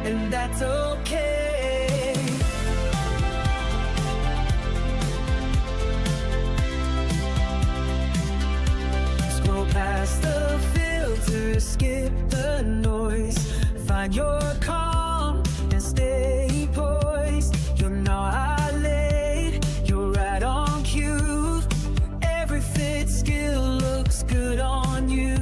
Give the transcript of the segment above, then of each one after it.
and that's okay. Scroll past the filter, skip the noise, find your calm and stay poised. You're not late, you're right on cue. Every fit skill looks good on you.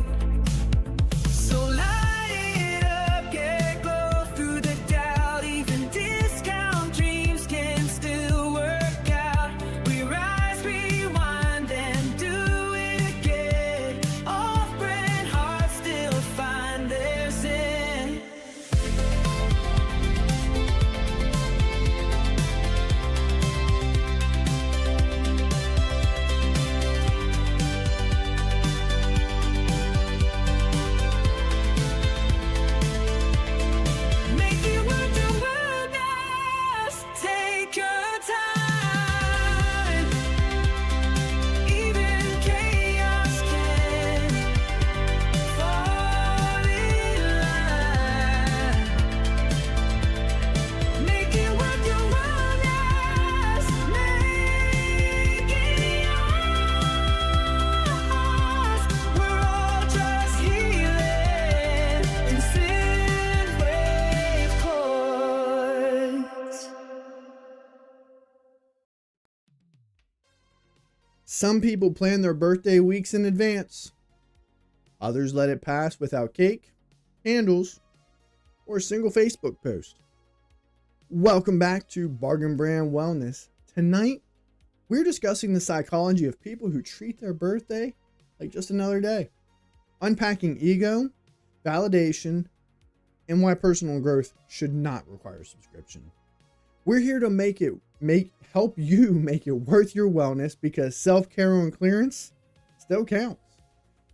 So light it up, get glow through the doubt. Even discount dreams can still work out. We rise, rewind, then do it again. Off-brand hearts still find their zen. Make it worth the wilderness. Take your time. Even chaos can fall in line. Make it worth your wilderness. Make it yours. We're all just healing in synthwave chords. Some people plan their birthday weeks in advance. Others let it pass without cake, candles, or a single Facebook post. Welcome back to Bargain Brand Wellness. Tonight, we're discussing the psychology of people who treat their birthday like just another day. Unpacking ego, validation, and why personal growth should not require a subscription. We're here to help you make it worth your wellness, because self-care on clearance still counts.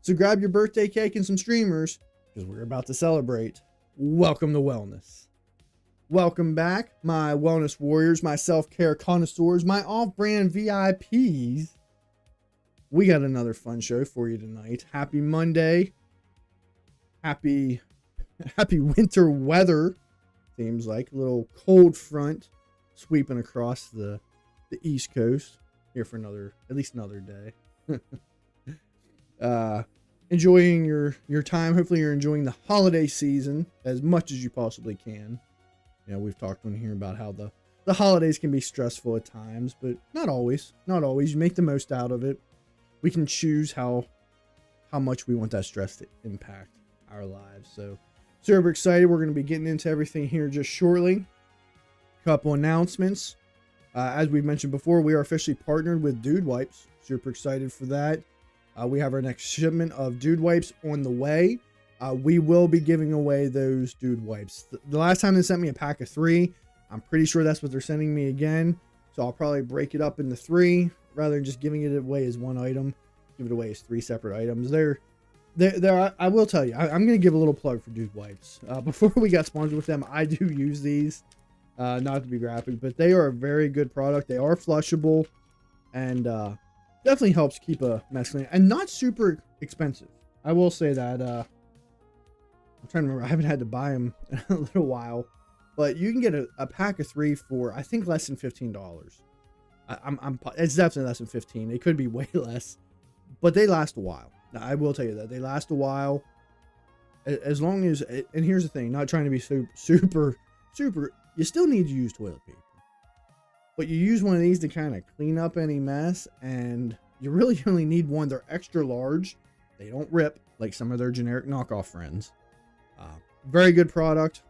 So grab your birthday cake and some streamers, because we're about to celebrate. Welcome to wellness. Welcome back, my wellness warriors, my self-care connoisseurs, my off-brand VIPs. We got another fun show for you tonight. Happy Monday. Happy winter weather. Seems like a little cold front sweeping across the East Coast here for at least another day. Enjoying your time. Hopefully you're enjoying the holiday season as much as you possibly can. You know, we've talked on here about how the holidays can be stressful at times, but not always. Not always. You make the most out of it. We can choose how much we want that stress to impact our lives. So super excited. We're going to be getting into everything here just shortly. Couple announcements. As we mentioned before, we are officially partnered with Dude Wipes. Super excited for that. We have our next shipment of Dude Wipes on the way. We will be giving away those Dude Wipes. The last time they sent me a pack of 3, I'm pretty sure that's what they're sending me again. So I'll probably break it up into 3 rather than just giving it away as one item. Give it away as 3 separate items. They're I will tell you, I'm going to give a little plug for Dude Wipes. Before we got sponsored with them, I do use these. Not to be graphic, but they are a very good product. They are flushable and definitely helps keep a mess clean and not super expensive. I will say that. I'm trying to remember. I haven't had to buy them in a little while, but you can get a pack of 3 for, I think, less than $15. It's definitely less than 15. It could be way less, but they last a while. Now, I will tell you that they last a while. As long as, and here's the thing, not trying to be super, you still need to use toilet paper, but you use one of these to kind of clean up any mess, and you really only need one. They're extra large. They don't rip like some of their generic knockoff friends. Very good product.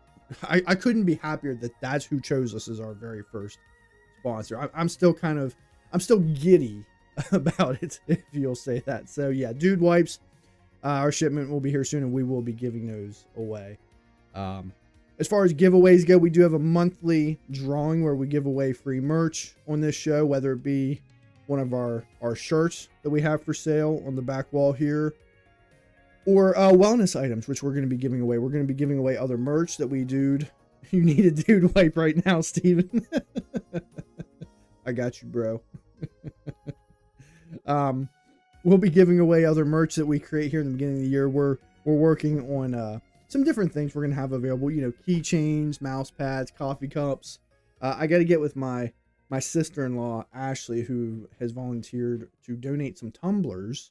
I couldn't be happier that that's who chose us as our very first sponsor. I'm still giddy about it, if you'll say that. So yeah, Dude Wipes, our shipment will be here soon, and we will be giving those away. As far as giveaways go, we do have a monthly drawing where we give away free merch on this show, whether it be one of our shirts that we have for sale on the back wall here, or wellness items, which we're going to be giving away. We're going to be giving away other merch that we dude. You need a Dude Wipe right now, Steven. I got you, bro. We'll be giving away other merch that we create here in the beginning of the year. We're working on some different things we're gonna have available. You know, keychains, mouse pads, coffee cups. I got to get with my sister-in-law Ashley, who has volunteered to donate some tumblers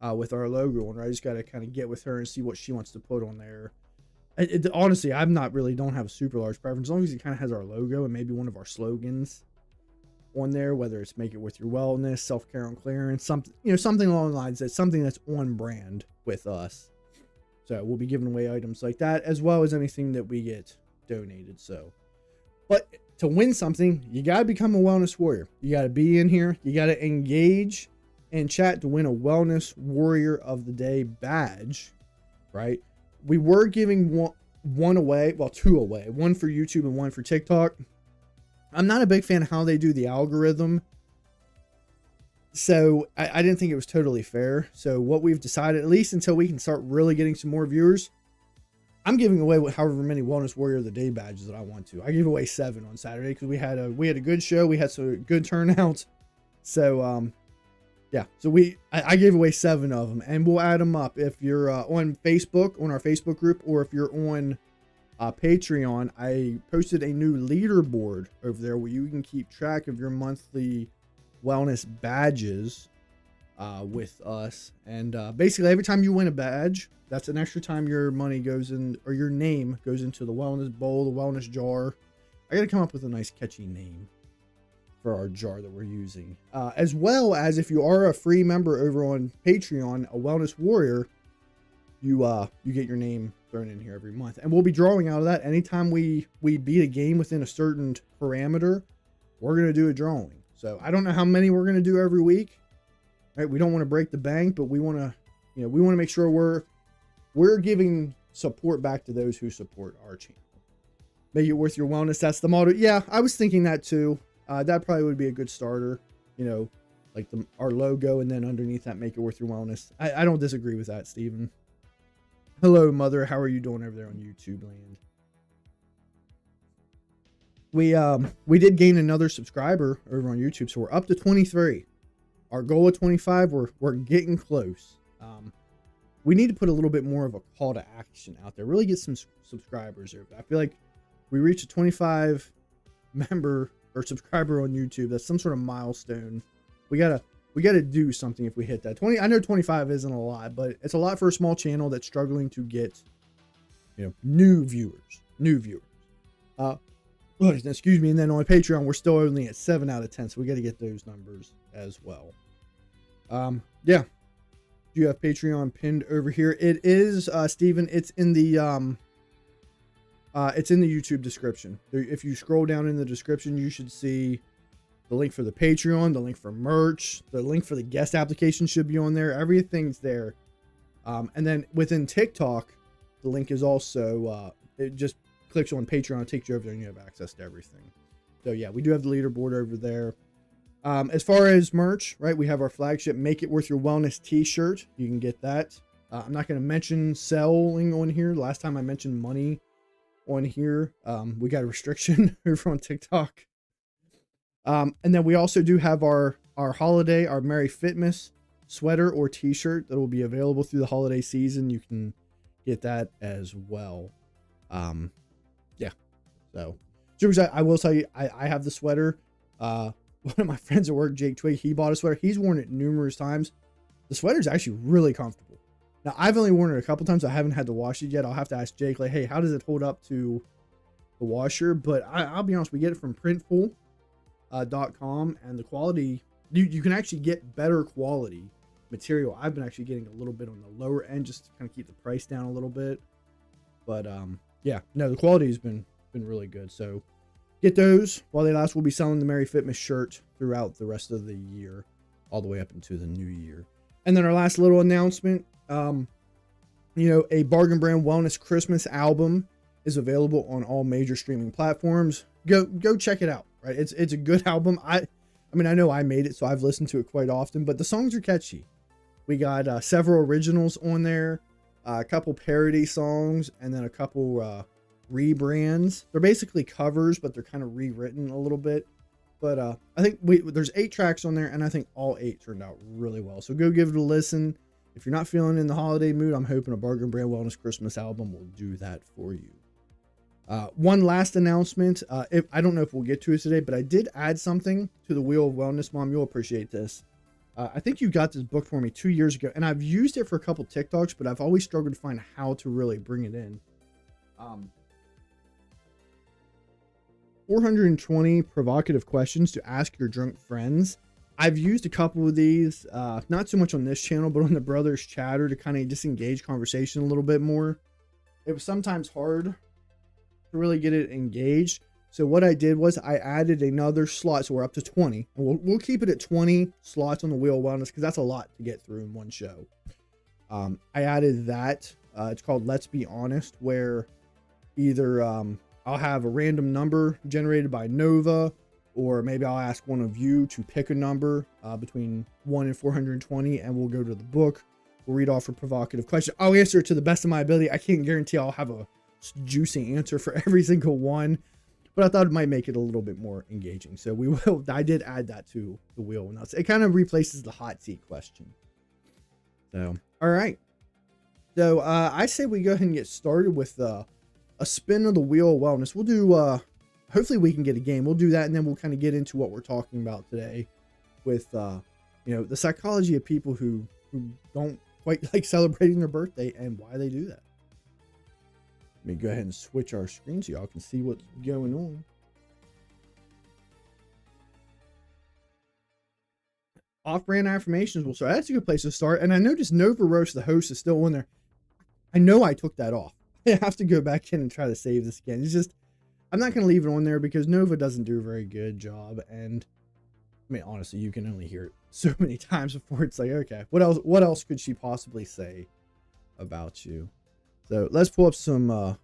with our logo on. I just got to kind of get with her and see what she wants to put on there. Honestly, I'm not really don't have a super large preference, as long as it kind of has our logo and maybe one of our slogans on there, whether it's make it with your wellness, self-care on clearance, something, you know, something along the lines, that's something that's on brand with us. So we'll be giving away items like that, as well as anything that we get donated. So, but to win something, you got to become a wellness warrior. You got to be in here. You got to engage in chat to win a wellness warrior of the day badge, right? We were giving one away, well, two away, one for YouTube and one for TikTok. I'm not a big fan of how they do the algorithm, so I didn't think it was totally fair. So what we've decided, at least until we can start really getting some more viewers, I'm giving away however many Wellness Warrior of the Day badges that I want to. I gave away 7 on Saturday because we had a good show. We had some good turnout. So yeah, so I gave away 7 of them, and we'll add them up. If you're on Facebook, on our Facebook group, or if you're on Patreon, I posted a new leaderboard over there where you can keep track of your monthly wellness badges with us. And basically, every time you win a badge, that's an extra time your money goes in, or your name goes into the wellness bowl, the wellness jar. I got to come up with a nice catchy name for our jar that we're using. As well as, if you are a free member over on Patreon, a Wellness Warrior, you get your name thrown in here every month, and we'll be drawing out of that. Anytime we beat a game within a certain parameter, we're going to do a drawing. So I don't know how many we're going to do every week, right? We don't want to break the bank, but we want to, you know, we want to make sure we're giving support back to those who support our channel. Make it worth your wellness. That's the motto. Yeah, I was thinking that too. That probably would be a good starter, you know, like our logo, and then underneath that, make it worth your wellness. I don't disagree with that, Steven. Hello, Mother. How are you doing over there on YouTube land? We did gain another subscriber over on YouTube, so we're up to 23. Our goal of 25, we're getting close. We need to put a little bit more of a call to action out there. Really get some subscribers over. I feel like we reach a 25 member or subscriber on YouTube. That's some sort of milestone. We gotta do something if we hit that 20. I know 25 isn't a lot, but it's a lot for a small channel that's struggling to get, you know, new viewers. Excuse me. And then on Patreon, we're still only at 7 out of 10, so we got to get those numbers as well. Yeah. Do you have Patreon pinned over here? It is, Steven. It's in the YouTube description. If you scroll down in the description, you should see the link for the Patreon, the link for merch, the link for the guest application should be on there. Everything's there. And then within TikTok, the link is also, it just clicks on Patreon, it takes you over there, and you have access to everything. So yeah, we do have the leaderboard over there. As far as merch, right, we have our flagship Make It Worth Your Wellness t-shirt. You can get that. I'm not going to mention selling on here. Last time I mentioned money on here, we got a restriction over on TikTok. And then we also do have our holiday, our Merry Fitmas sweater or t-shirt that will be available through the holiday season. You can get that as well. Yeah. So super excited. I will tell you, I have the sweater. One of my friends at work, Jake Twig, he bought a sweater. He's worn it numerous times. The sweater is actually really comfortable. Now, I've only worn it a couple times. I haven't had to wash it yet. I'll have to ask Jake, like, hey, how does it hold up to the washer? But I'll be honest, we get it from Printful.com, and the quality, you can actually get better quality material. I've been actually getting a little bit on the lower end just to kind of keep the price down a little bit. But yeah, no, the quality has been really good. So get those while they last. We'll be selling the Merry Fitmas shirt throughout the rest of the year, all the way up into the new year. And then our last little announcement, you know, a Bargain Brand Wellness Christmas album is available on all major streaming platforms. Go check it out. Right, it's a good album. I mean, I know I made it, so I've listened to it quite often, but the songs are catchy. We got several originals on there, a couple parody songs, and then a couple rebrands. They're basically covers, but they're kind of rewritten a little bit. But I think there's 8 tracks on there, and I think all 8 turned out really well. So go give it a listen. if you're not feeling in the holiday mood, I'm hoping a Bargain Brand Wellness Christmas album will do that for you. One last announcement. I don't know if we'll get to it today, but I did add something to the Wheel of Wellness. Mom, you'll appreciate this. I think you got this book for me 2 years ago, and I've used it for a couple TikToks, but I've always struggled to find how to really bring it in. 420 provocative questions to ask your drunk friends. I've used a couple of these, not so much on this channel, but on the Brothers Chatter to kind of disengage conversation a little bit more. It was sometimes hard to really get it engaged. So what I did was I added another slot. So we're up to 20, and we'll keep it at 20 slots on the Wheel of Wellness, because that's a lot to get through in one show. I added that. It's called Let's Be Honest, where either I'll have a random number generated by Nova, or maybe I'll ask one of you to pick a number between 1 and 420, and we'll go to the book. We'll read off a provocative question. I'll answer it to the best of my ability. I can't guarantee I'll have a juicy answer for every single one, but I thought it might make it a little bit more engaging. So we will. I did add that to the wheel. Now it kind of replaces the hot seat question. So, all right. So I say we go ahead and get started with a spin of the Wheel of Wellness. We'll do, hopefully we can get a game. We'll do that, and then we'll kind of get into what we're talking about today with, the psychology of people who don't quite like celebrating their birthday and why they do that. Let me go ahead and switch our screen so y'all can see what's going on. Off-brand affirmations will start. That's a good place to start. And I noticed Nova Roast, the host, is still on there. I know I took that off. I have to go back in and try to save this again. It's just, I'm not going to leave it on there because Nova doesn't do a very good job. And I mean, honestly, you can only hear it so many times before it's like, okay, what else could she possibly say about you? So let's pull up some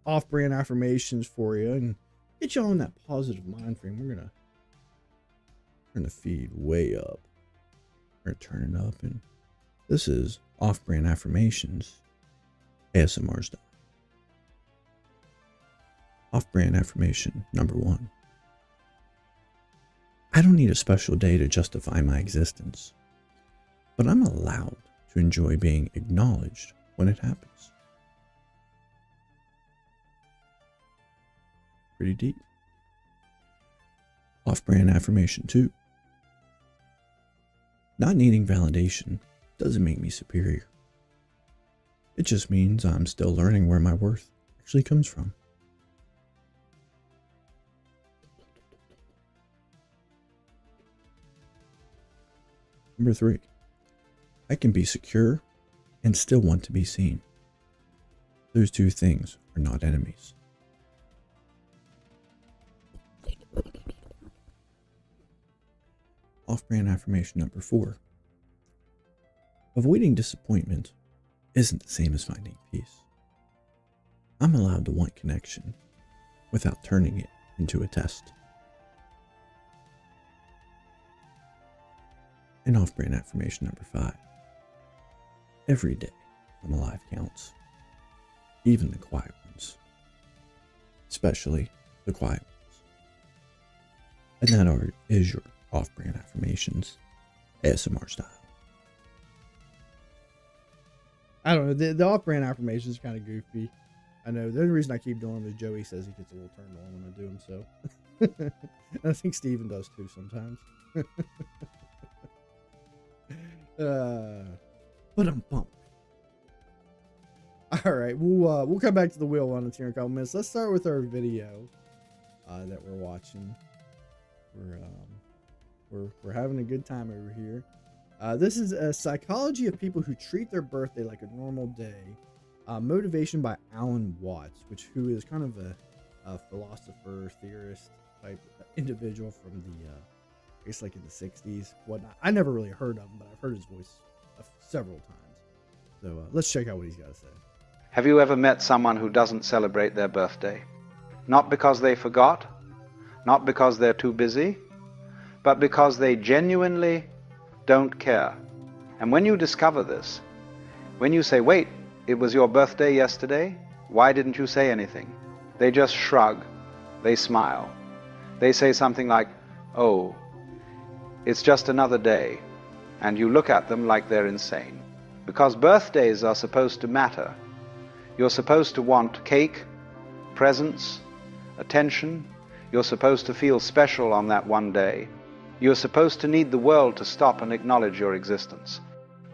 off-brand affirmations for you and get you on that positive mind frame. We're going to turn the feed way up. We're going to turn it up. And this is off-brand affirmations, ASMR style. Off-brand affirmation number 1. I don't need a special day to justify my existence, but I'm allowed to enjoy being acknowledged when it happens. Pretty deep. Off-brand affirmation 2. Not needing validation doesn't make me superior. It just means I'm still learning where my worth actually comes from. Number 3. I can be secure and still want to be seen. Those two things are not enemies. Off-brand affirmation number 4. Avoiding disappointment isn't the same as finding peace. I'm allowed to want connection without turning it into a test. And off-brand affirmation number 5. Every day I'm alive counts, even the quiet ones, especially the quiet ones. And that is your off-brand affirmations, ASMR style. I don't know, the off-brand affirmations is kind of goofy. I know, the only reason I keep doing them is Joey says he gets a little turned on when I do them, so. And I think Steven does too sometimes. But I'm pumped. All right, we'll come back to the wheel on here in a couple minutes. Let's start with our video that we're watching. We're having a good time over here. This is a psychology of people who treat their birthday like a normal day. Motivation by Alan Watts, who is kind of a philosopher, theorist type individual from the, I guess like in the 60s, whatnot. I never really heard of him, but I've heard his voice several times. So let's check out what he's got to say. Have you ever met someone who doesn't celebrate their birthday? Not because they forgot, not because they're too busy, but because they genuinely don't care. And when you discover this, when you say, wait, it was your birthday yesterday, why didn't you say anything? They just shrug, they smile. They say something like, oh, it's just another day, and you look at them like they're insane. Because birthdays are supposed to matter. You're supposed to want cake, presents, attention. You're supposed to feel special on that one day. You're supposed to need the world to stop and acknowledge your existence.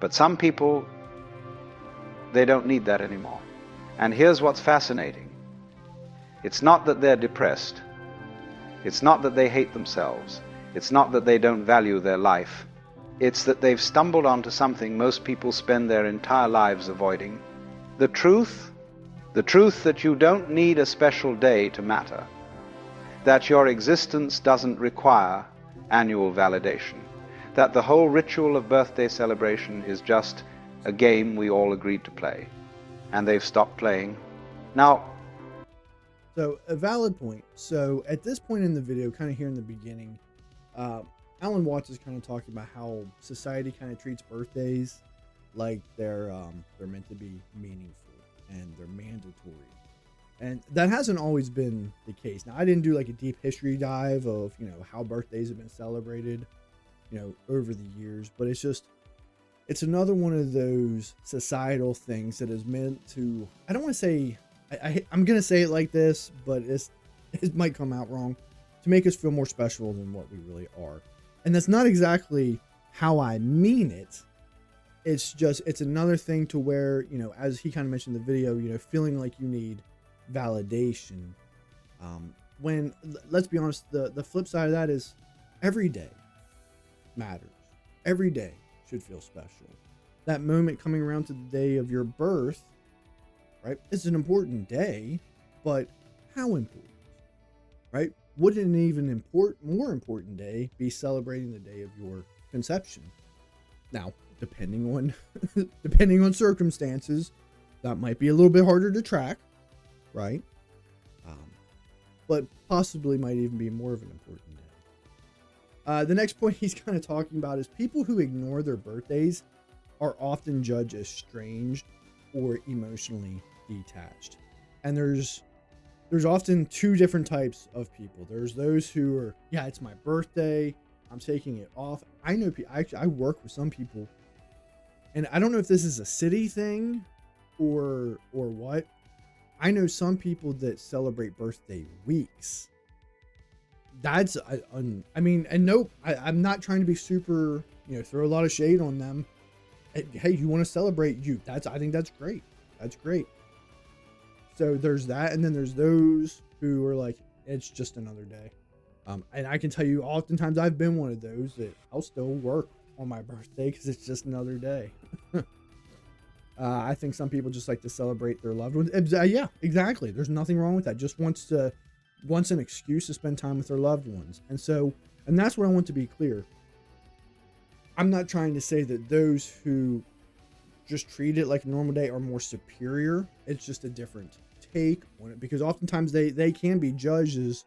But some people, they don't need that anymore. And here's what's fascinating. It's not that they're depressed. It's not that they hate themselves. It's not that they don't value their life. It's that they've stumbled onto something most people spend their entire lives avoiding. The truth that you don't need a special day to matter, that your existence doesn't require annual validation, that the whole ritual of birthday celebration is just a game we all agreed to play, and they've stopped playing. Now, So a valid point. So at this point in the video, kind of here in the beginning, Alan Watts is kind of talking about how society kind of treats birthdays like they're meant to be meaningful and they're mandatory. And that hasn't always been the case. Now, I didn't do like a deep history dive of, how birthdays have been celebrated, over the years, but it's another one of those societal things that is meant to, I don't want to say, I'm going to say it like this, but it might come out wrong, to make us feel more special than what we really are. And that's not exactly how I mean it. It's another thing to where, as he kind of mentioned in the video, feeling like you need validation. When, let's be honest, the flip side of that is every day matters. Every day should feel special. That moment coming around to the day of your birth, right? It's an important day, but how important, right? Wouldn't an even more important day be celebrating the day of your conception? Now, depending on circumstances, that might be a little bit harder to track, right? But possibly might even be more of an important day. The next point he's kind of talking about is people who ignore their birthdays are often judged as strange or emotionally detached. And there's often two different types of people. There's those who are, yeah, it's my birthday, I'm taking it off. I know I work with some people, and I don't know if this is a city thing or what. I know some people that celebrate birthday weeks. That's, and nope, I'm not trying to be super, throw a lot of shade on them. Hey, you want to celebrate you? I think that's great. That's great. So there's that, and then there's those who are like, it's just another day. And I can tell you, oftentimes I've been one of those that I'll still work on my birthday because it's just another day. I think some people just like to celebrate their loved ones. Yeah, exactly. There's nothing wrong with that. Just wants an excuse to spend time with their loved ones. And that's what I want to be clear. I'm not trying to say that those who just treat it like a normal day are more superior. It's just a different take on it, because oftentimes they can be judged as,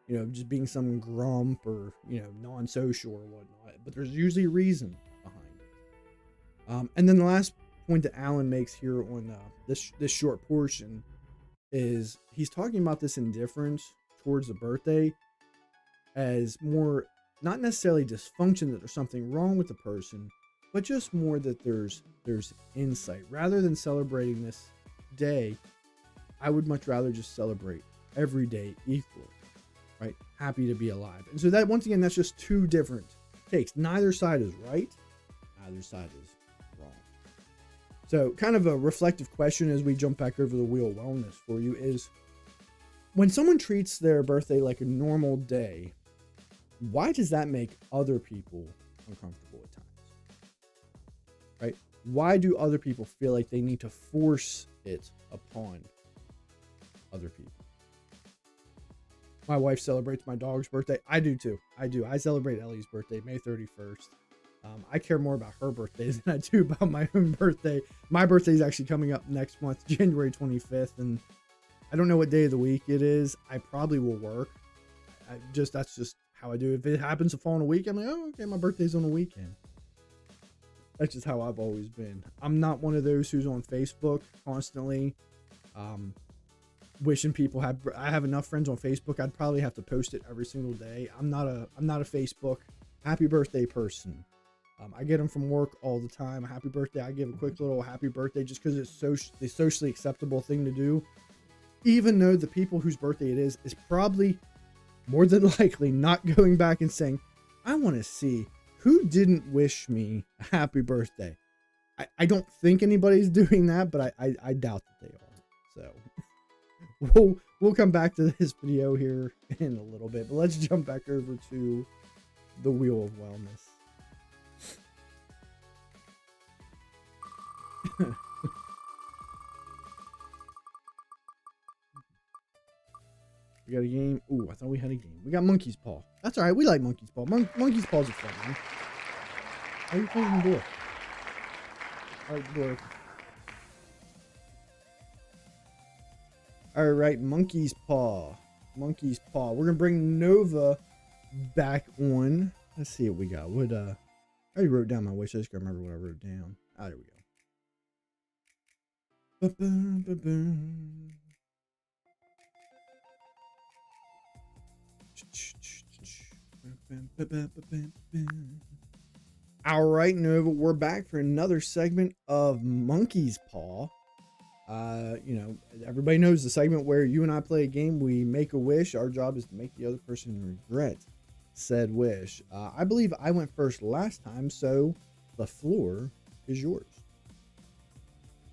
just being some grump or, non-social or whatnot, but there's usually a reason behind it. And then the last point that Alan makes here on this short portion is he's talking about this indifference towards the birthday as more, not necessarily dysfunction, that there's something wrong with the person, but just more that there's insight. Rather than celebrating this day, I would much rather just celebrate every day equally, right? Happy to be alive. And so that, once again, that's just two different takes. Neither side is right. Neither side is wrong. So kind of a reflective question as we jump back over the wheel of wellness for you is, when someone treats their birthday like a normal day, why does that make other people uncomfortable at times? Right? Why do other people feel like they need to force it upon other people? My wife celebrates my dog's birthday. I do too. I celebrate Ellie's birthday, May 31st. I care more about her birthday than I do about my own birthday. My birthday is actually coming up next month, January 25th, and I don't know what day of the week it is. I probably will work. That's just how I do. If it happens to fall on a week, I'm like, oh, okay, my birthday's on a weekend. That's just how I've always been. I'm not one of those who's on Facebook constantly wishing people I have enough friends on Facebook. I'd probably have to post it every single day. I'm not a Facebook happy birthday person. I get them from work all the time. Happy birthday. I give a quick little happy birthday just because it's the socially acceptable thing to do. Even though the people whose birthday it is probably more than likely not going back and saying, I want to see who didn't wish me a happy birthday. I don't think anybody's doing that, but I doubt that they are. So we'll come back to this video here in a little bit, but let's jump back over to the Wheel of Wellness. We got a game. Ooh, I thought we had a game. We got Monkey's Paw. That's all right. We like Monkey's Paw. Monkey's Paw's a fun one. How are you closing the door? All right, the door. All right, Monkey's Paw. Monkey's Paw. We're gonna bring Nova back on. Let's see what we got. What I already wrote down my wish. I just gotta remember what I wrote down. Ah, there we go. Ba-boom, ba-boom. All right, Nova, we're back for another segment of Monkey's Paw. You know, everybody knows the segment where you and I play a game. We make a wish. Our job is to make the other person regret said wish. I believe I went first last time, so the floor is yours.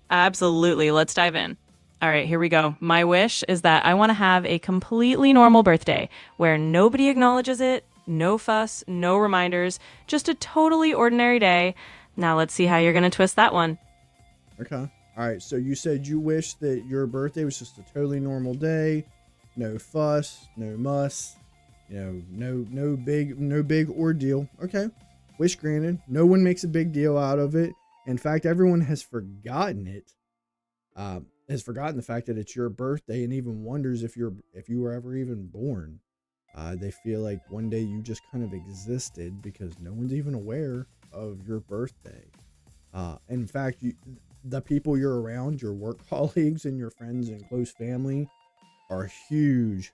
Absolutely. Let's dive in. All right, here we go. My wish is that I want to have a completely normal birthday where nobody acknowledges it, no fuss, no reminders, just a totally ordinary day. Now let's see how you're going to twist that one. Okay. All right. So you said you wish that your birthday was just a totally normal day, no fuss, no muss, you know, no big ordeal. Okay. Wish granted. No one makes a big deal out of it. In fact, everyone has forgotten it. Has forgotten the fact that it's your birthday and even wonders if you were ever even born. They feel like one day you just kind of existed because no one's even aware of your birthday. In fact, the people you're around, your work colleagues and your friends and close family, are huge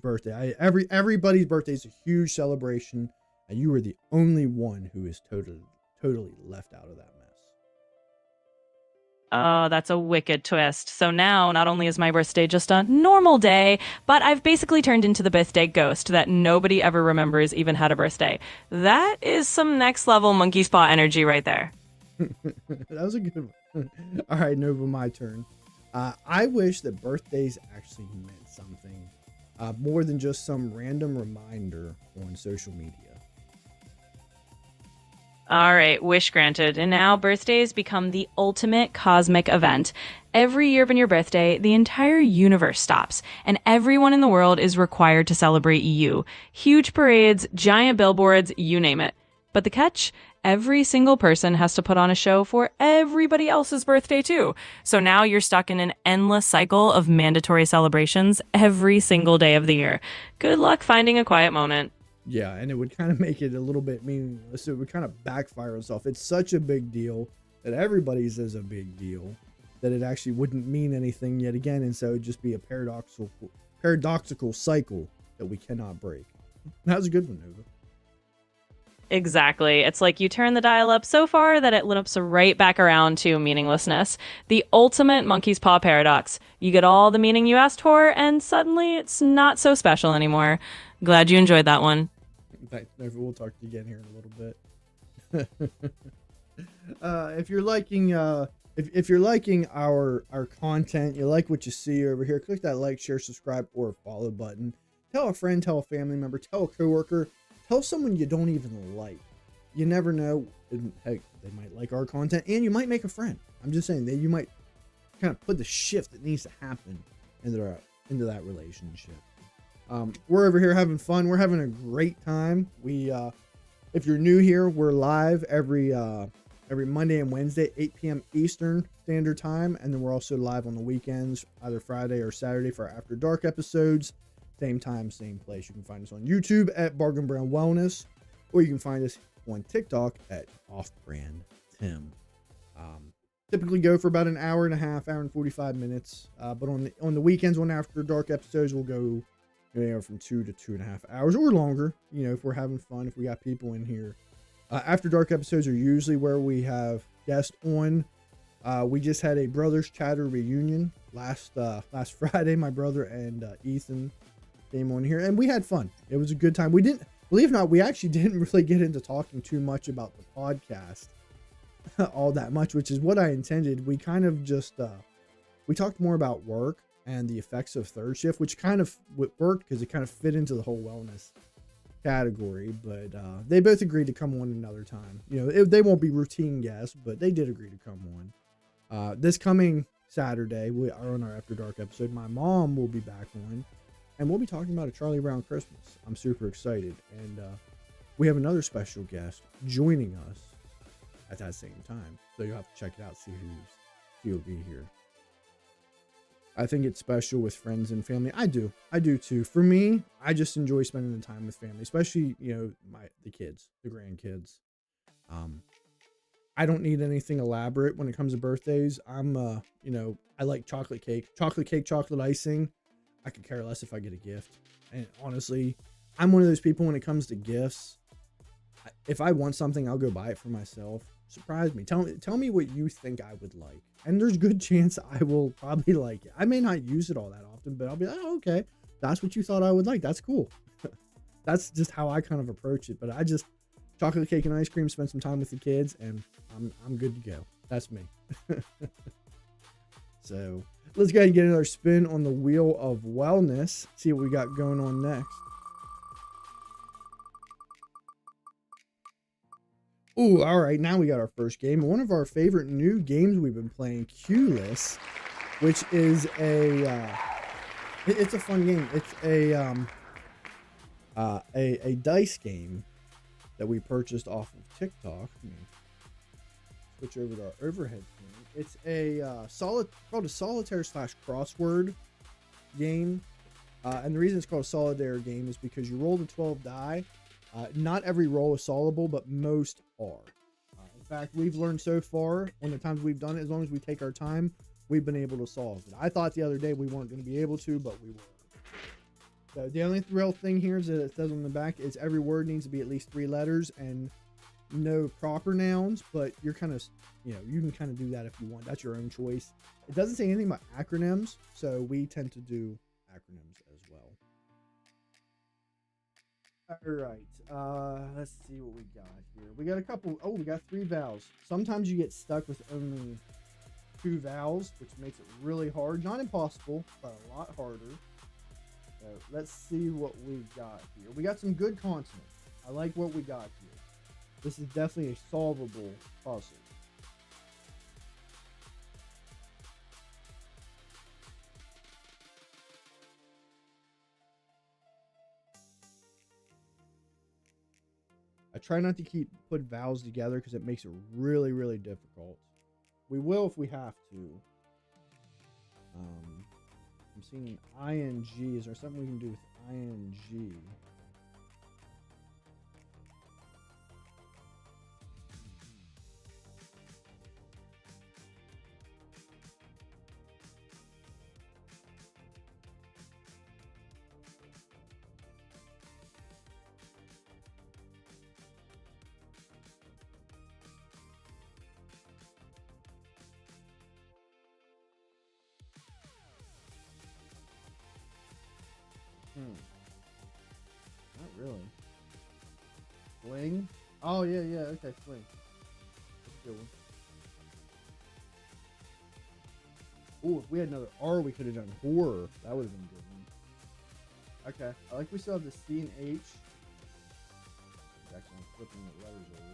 birthday. Everybody's birthday is a huge celebration, and you are the only one who is totally left out of that mess. Oh, that's a wicked twist. So now, not only is my birthday just a normal day, but I've basically turned into the birthday ghost that nobody ever remembers even had a birthday. That is some next level Monkey's Paw energy right there. That was a good one. All right, Nova, my turn. I wish that birthdays actually meant something more than just some random reminder on social media. All right, wish granted. And now birthdays become the ultimate cosmic event. Every year on your birthday, the entire universe stops, and everyone in the world is required to celebrate you. Huge parades, giant billboards, you name it. But the catch? Every single person has to put on a show for everybody else's birthday too. So now you're stuck in an endless cycle of mandatory celebrations every single day of the year. Good luck finding a quiet moment. Yeah, and it would kind of make it a little bit meaningless. It would kind of backfire on itself. It's such a big deal that everybody's is a big deal that it actually wouldn't mean anything yet again, and so it'd just be a paradoxical cycle that we cannot break. That was a good one, Nova. Exactly. It's like you turn the dial up so far that it loops right back around to meaninglessness. The ultimate Monkey's Paw paradox. You get all the meaning you asked for, and suddenly it's not so special anymore. Glad you enjoyed that one. Thanks, Nova. We'll talk to you again here in a little bit. If you're liking if you're liking our content, you like what you see over here, click that like, share, subscribe, or follow button. Tell a friend, tell a family member, tell a coworker, tell someone you don't even like. You never know. Heck, they might like our content, and you might make a friend. I'm just saying that you might kind of put the shift that needs to happen into that relationship. We're over here having fun. We're having a great time. If you're new here, we're live every Monday and Wednesday, 8 p.m. Eastern Standard Time, and then we're also live on the weekends, either Friday or Saturday for our After Dark episodes. Same time, same place. You can find us on YouTube at Bargain Brand Wellness, or you can find us on TikTok at Off-Brand Tim. Typically go for about an hour and a half, hour and 45 minutes. But on the weekends, on After Dark episodes, we'll go anywhere from 2 to 2.5 hours or longer. You know, if we're having fun, if we got people in here After Dark episodes are usually where we have guests on. We just had a Brothers Chatter reunion last Friday. My brother and Ethan came on here, and we had fun. It was a good time. We didn't, believe it or not, we actually didn't really get into talking too much about the podcast all that much, which is what I intended. We kind of just we talked more about work and the effects of third shift, which kind of worked because it kind of fit into the whole wellness category. But they both agreed to come on another time. You know, they won't be routine guests, but they did agree to come on. This coming Saturday, we are on our After Dark episode. My mom will be back on, and we'll be talking about a Charlie Brown Christmas. I'm super excited, and we have another special guest joining us at that same time. So you'll have to check it out, see who'll be here. I think it's special with friends and family. I do too. For me, I just enjoy spending the time with family, especially, you know, the kids, the grandkids. I don't need anything elaborate when it comes to birthdays. You know, I like chocolate cake, chocolate icing. I could care less if I get a gift. And honestly, I'm one of those people when it comes to gifts. If I want something, I'll go buy it for myself. Surprise me. Tell me what you think I would like. And there's a good chance I will probably like it. I may not use it all that often, but I'll be like, oh, okay, that's what you thought I would like. That's cool. That's just how I kind of approach it. But I just chocolate cake and ice cream, spend some time with the kids, and I'm good to go. That's me. So let's go ahead and get another spin on the wheel of wellness. See what we got going on next. Ooh, all right, now we got our first game. One of our favorite new games we've been playing, Q-less, which is it's a fun game. It's a dice game that we purchased off of TikTok. Let me switch over to our overhead thing. It's called a solitaire / crossword game. And the reason it's called a solitaire game is because you roll the 12 die. Not every roll is solvable, but most are. In fact, we've learned so far on the times we've done it, as long as we take our time, we've been able to solve it. I thought the other day we weren't going to be able to, but we were. So the only real thing here is that it says on the back is every word needs to be at least 3 letters and no proper nouns, but you're kind of, you know, you can kind of do that if you want. That's your own choice. It doesn't say anything about acronyms, so we tend to do acronyms as well. All right, let's see what we got here. We got a couple. Oh, we got 3 vowels. Sometimes you get stuck with only 2 vowels, which makes it really hard. Not impossible, but a lot harder. So let's see what we got here. We got some good consonants. I like what we got here. This is definitely a solvable puzzle. I try not to put vowels together because it makes it really, really difficult. We will if we have to. I'm seeing ing. Is there something we can do with ing? Not really. Fling? Oh, yeah, okay, fling. That's a good one. Ooh, if we had another R, we could have done horror. That would have been a good one. Okay, I like we still have the C and H. Actually, I'm flipping the letters over.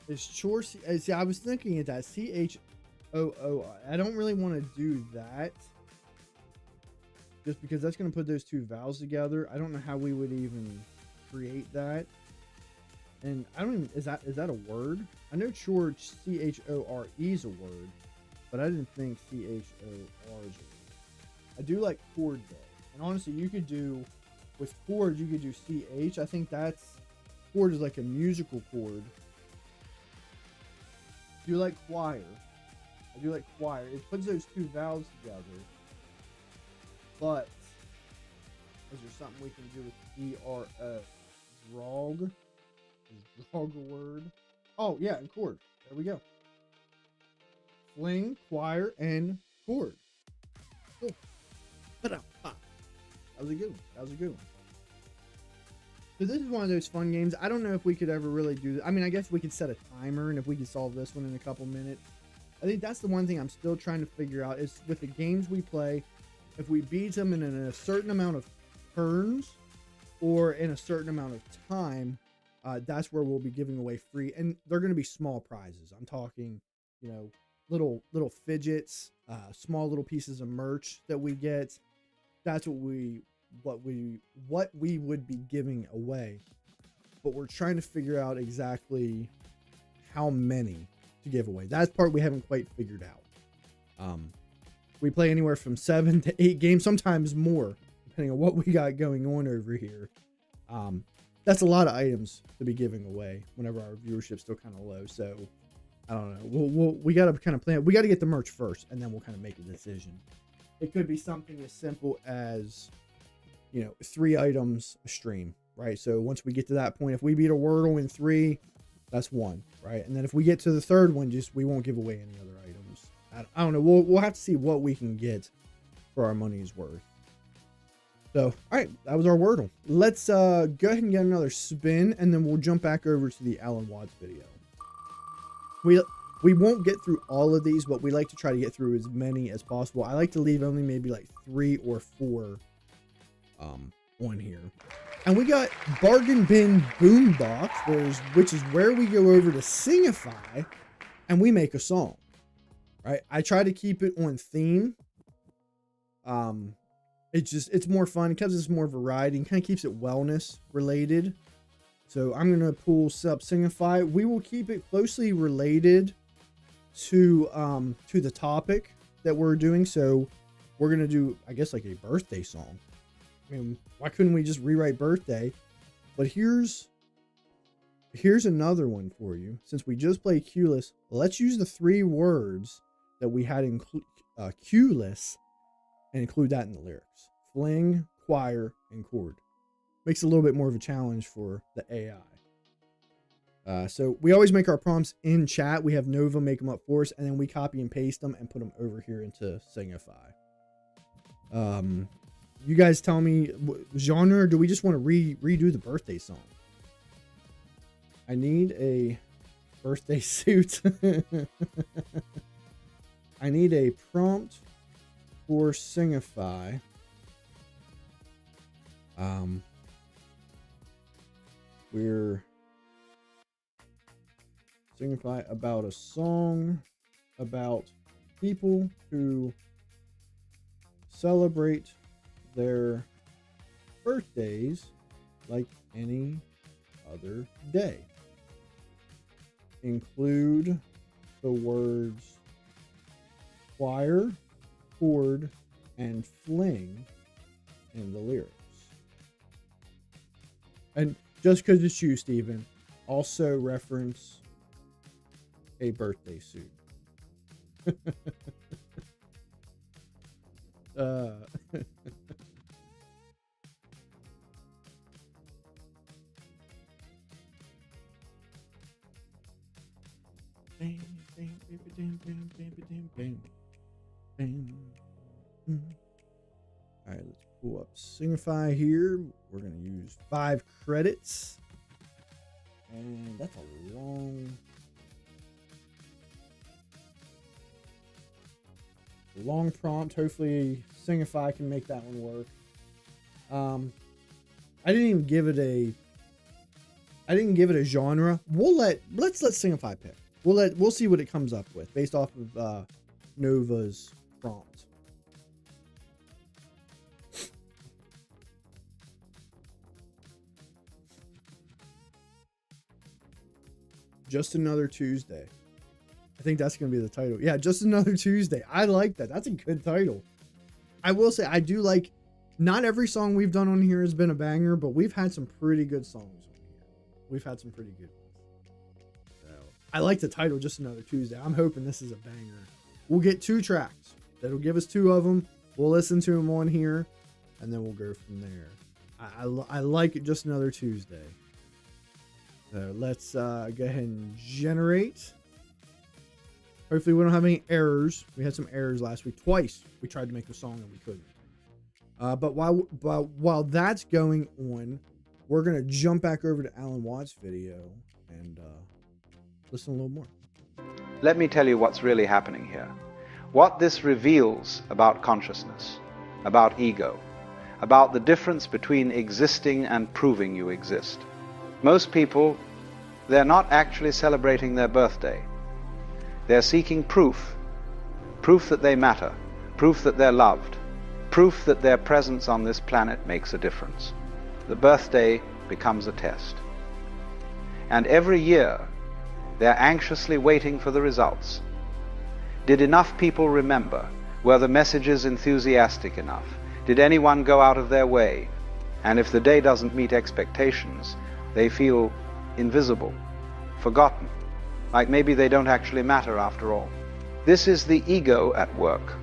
Is chore? See, I was thinking of that CHOO. I don't really want to do that, just because that's going to put those 2 vowels together. I don't know how we would even create that, and I don't even. Is that a word? I know chore CHORE is a word, but I didn't think CHOR is a word. I do like chord though, and honestly, you could do with chord. You could do CH. I think that's chord is like a musical chord. I do like choir. I do like choir. It puts those two vowels together. But is there something we can do with D-R-O? Drog? Is drog a word? Oh, yeah, and chord. There we go. Fling, choir, and chord. Cool. That was a good one. That was a good one. So this is one of those fun games. I don't know if we could ever really do this. I mean, I guess we could set a timer, and if we could solve this one in a couple minutes. I think that's the one thing I'm still trying to figure out is with the games we play, if we beat them in a certain amount of turns or in a certain amount of time, that's where we'll be giving away free. And they're going to be small prizes. I'm talking, you know, little fidgets, small little pieces of merch that we get. That's what we would be giving away. But we're trying to figure out exactly how many to give away. That's part we haven't quite figured out. We play anywhere from 7 to 8 games, sometimes more, depending on what we got going on over here. That's a lot of items to be giving away whenever our viewership's still kind of low. So I don't know. We got to kind of plan. We got to get the merch first, and then we'll kind of make a decision. It could be something as simple as, you know, 3 items a stream, right? So once we get to that point, if we beat a Wordle in 3, that's 1, right? And then if we get to the 3rd one, we won't give away any other items. I don't know. We'll have to see what we can get for our money's worth. So, all right, that was our Wordle. Let's go ahead and get another spin, and then we'll jump back over to the Alan Watts video. We won't get through all of these, but we like to try to get through as many as possible. I like to leave only maybe like 3 or 4 on here. And we got Bargain Bin Boombox, which is where we go over to Singify and we make a song, right? I try to keep it on theme. It's more fun because it's more variety and kind of keeps it wellness related. So I'm going to pull up Singify. We will keep it closely related to the topic that we're doing. So we're going to do, I guess, like a birthday song. I mean, why couldn't we just rewrite birthday? But here's another one for you. Since we just played Q-list, let's use the 3 words that we had in Q-list and include that in the lyrics. Fling, choir, and chord. Makes it a little bit more of a challenge for the AI. So we always make our prompts in chat. We have Nova make them up for us, and then we copy and paste them and put them over here into Singify. You guys tell me genre, or do we just want to redo the birthday song? I need a birthday suit. I need a prompt for Singify. We're Singify about a song about people who celebrate their birthdays like any other day. Include the words choir, chord, and fling in the lyrics. And just because it's you, Steven, also reference a birthday suit. All right, let's pull up Singify here. We're going to use 5 credits. And that's a long prompt. Hopefully Singify can make that one work. I didn't even give it a genre. Let's let Singify pick. We'll see what it comes up with based off of Nova's prompt. Just Another Tuesday. I think that's going to be the title. Yeah, Just Another Tuesday. I like that. That's a good title. I will say, I do not every song we've done on here has been a banger, but we've had some pretty good songs on here. we've had some pretty good ones. So I like the title, Just Another Tuesday. I'm hoping this is a banger. We'll get 2 tracks. That'll give us 2 of them. We'll listen to them on here, and then we'll go from there. I like it, Just Another Tuesday. So let's go ahead and generate. Hopefully we don't have any errors. We had some errors last week. Twice we tried to make the song and we couldn't. But while that's going on, we're going to jump back over to Alan Watts' video and listen a little more. Let me tell you what's really happening here. What this reveals about consciousness, about ego, about the difference between existing and proving you exist. Most people, they're not actually celebrating their birthday. They're seeking proof that they matter, proof that they're loved, proof that their presence on this planet makes a difference. The birthday becomes a test. And every year, they're anxiously waiting for the results. Did enough people remember? Were the messages enthusiastic enough? Did anyone go out of their way? And if the day doesn't meet expectations, they feel invisible, forgotten, like maybe they don't actually matter after all. This is the ego at work,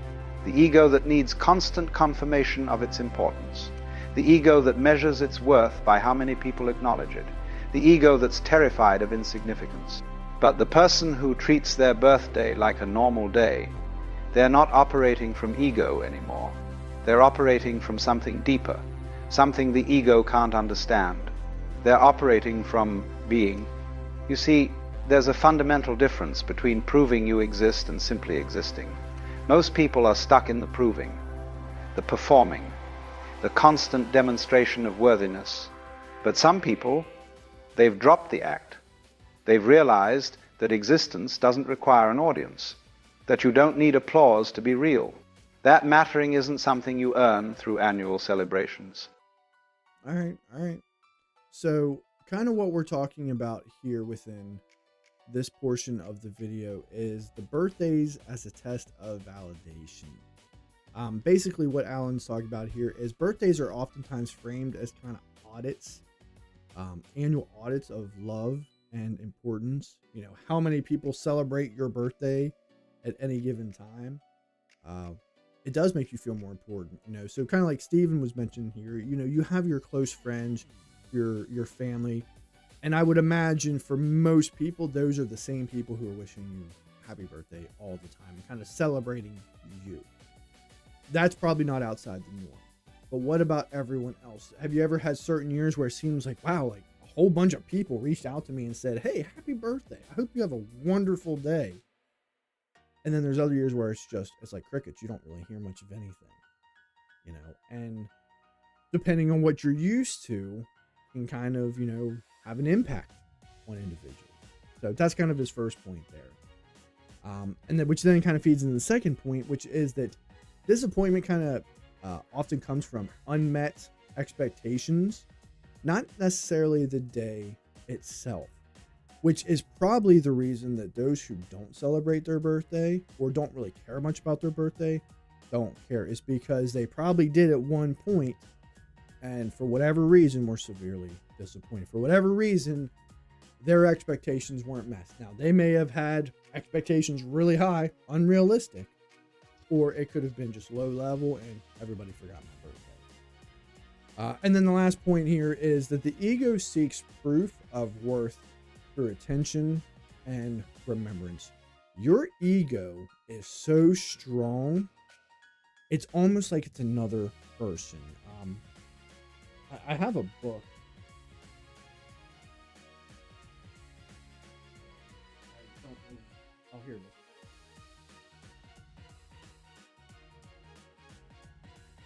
the ego that needs constant confirmation of its importance, the ego that measures its worth by how many people acknowledge it, the ego that's terrified of insignificance. But the person who treats their birthday like a normal day, they're not operating from ego anymore. They're operating from something deeper, something the ego can't understand. They're operating from being. You see, there's a fundamental difference between proving you exist and simply existing. Most people are stuck in the proving, the performing, the constant demonstration of worthiness. But some people, they've dropped the act. They've realized that existence doesn't require an audience, that you don't need applause to be real. That mattering isn't something you earn through annual celebrations. All right. So kind of what we're talking about here within this portion of the video is the birthdays as a test of validation. Basically what Alan's talking about here is birthdays are oftentimes framed as kind of audits, annual audits of love and importance. You know, how many people celebrate your birthday at any given time. It does make you feel more important, you know. So kind of like Steven was mentioning here, you know, you have your close friends, your family, and I would imagine for most people, those are the same people who are wishing you happy birthday all the time and kind of celebrating you. That's probably not outside the norm. But what about everyone else? Have you ever had certain years where it seems like, wow, like a whole bunch of people reached out to me and said, hey, happy birthday. I hope you have a wonderful day. And then there's other years where it's like crickets. You don't really hear much of anything, you know, and depending on what you're used to can kind of, you know, have an impact on individuals. So that's kind of his first point there. And then, which then kind of feeds into the second point, which is that disappointment kind of often comes from unmet expectations, not necessarily the day itself, which is probably the reason that those who don't celebrate their birthday or don't really care much about their birthday don't care, is because they probably did at one point and for whatever reason were severely disappointed. For whatever reason, their expectations weren't met. Now, they may have had expectations really high, unrealistic, or it could have been just low level and everybody forgot my birthday. And then the last point here is that the ego seeks proof of worth through attention and remembrance. Your ego is so strong, it's almost like it's another person. I have a book. Oh, here it is.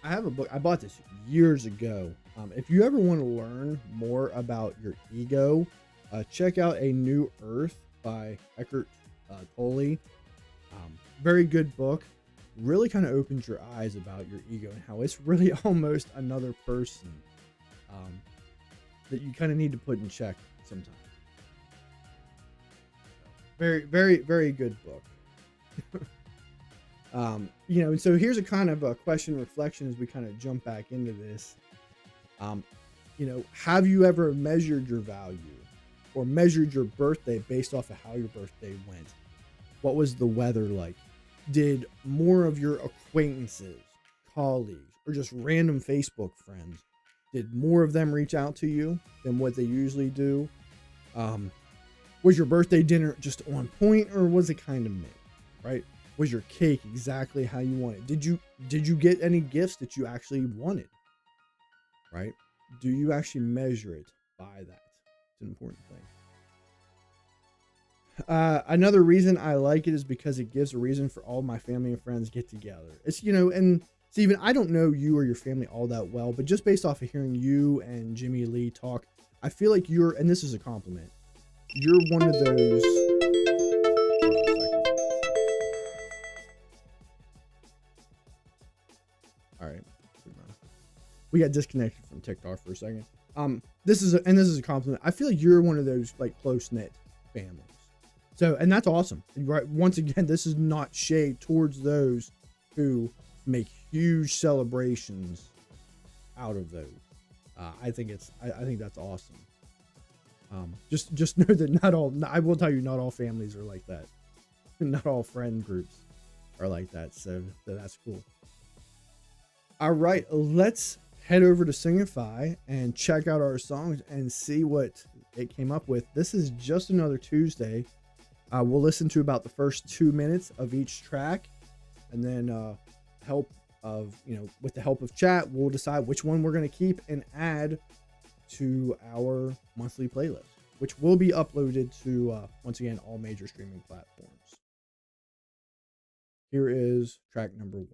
I have a book. I bought this years ago. If you ever want to learn more about your ego, check out A New Earth by Eckhart Tolle. Very good book. Really kind of opens your eyes about your ego and how it's really almost another person that you kind of need to put in check sometimes. Very, very, very good book. You know, and so here's a kind of a question reflection as we kind of jump back into this. You know, have you ever measured your value or measured your birthday based off of how your birthday went. What was the weather like? Did more of your acquaintances, colleagues, or just random Facebook friends, did more of them reach out to you than what they usually do? Was your birthday dinner just on point, or was it kind of mid, right? Was your cake exactly how you wanted? Did you get any gifts that you actually wanted, right? Do you actually measure it by that? It's an important thing. Another reason I like it is because it gives a reason for all my family and friends to get together. It's, and Steven, I don't know you or your family all that well, but just based off of hearing you and Jimmy Lee talk, I feel like you're, and this is a compliment, you're one of those. All right. We got disconnected from TikTok for a second. This is a compliment. I feel like you're one of those like close-knit families. So, and that's awesome. Right. Once again, this is not shade towards those who make huge celebrations out of those. I think that's awesome. Just know that not all, I will tell you, not all families are like that. Not all friend groups are like that. So that's cool. All right, let's head over to Singify and check out our songs and see what it came up with. This is Just Another Tuesday. We'll listen to about the first 2 minutes of each track, and then with the help of chat, we'll decide which one we're going to keep and add to our monthly playlist, which will be uploaded to, once again, all major streaming platforms. Here is track number 1.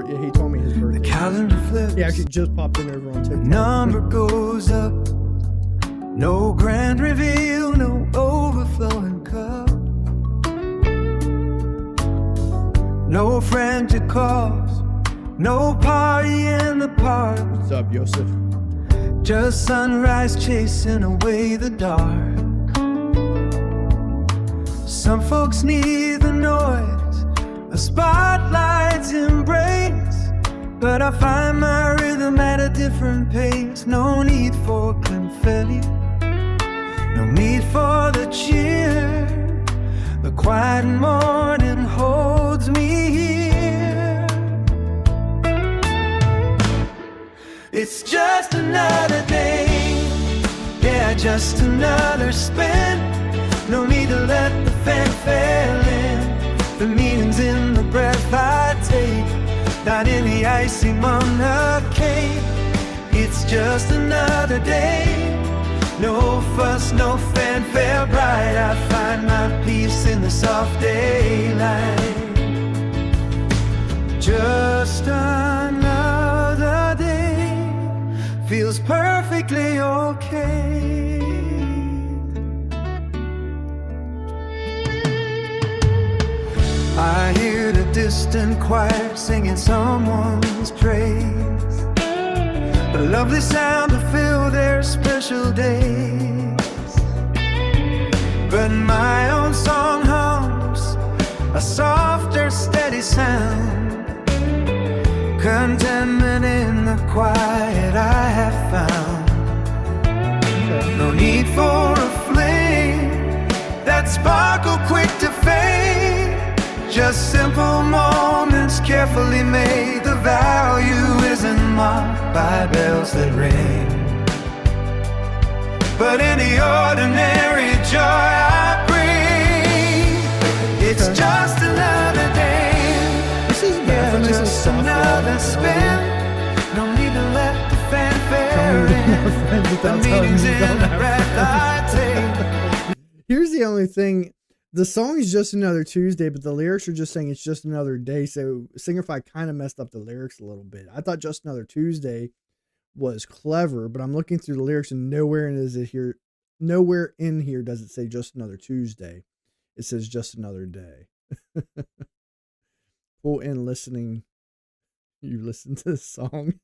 Yeah, he told me his birthday. The calendar flips. He actually just popped in over on TikTok. The number goes up. No grand reveal, no overflowing cup. No frantic calls, no party in the park. What's up, Yosef? Just sunrise chasing away the dark. Some folks need the noise, a spotlight's embrace, but I find my rhythm at a different pace. No need for confetti, no need for the cheer. The quiet morning holds me here. It's just another day, yeah, just another spin. No need to let the fanfare in. The meaning's in the breath I take, not in the icy monarchy. It's just another day. No fuss, no fanfare bright. I find my peace in the soft daylight. Just another day feels perfectly okay. I hear the distant choir singing someone's praise, the lovely sound to fill their special days. But my own song hums a softer, steady sound. Contentment in the quiet I have found. No need for a flame that sparkle quick to fade. Just simple moments carefully made. The value isn't marked by bells that ring, but in the ordinary joy I bring. It's just another day. This is bad. Just another spin. No need to let the fanfare in. The meaning's in the breath I take. Here's the only thing. The song is Just Another Tuesday, but the lyrics are just saying it's just another day. So Singify kind of messed up the lyrics a little bit. I thought Just Another Tuesday was clever, but I'm looking through the lyrics and nowhere in here does it say Just Another Tuesday. It says Just Another Day. Pull in listening. You listen to the song.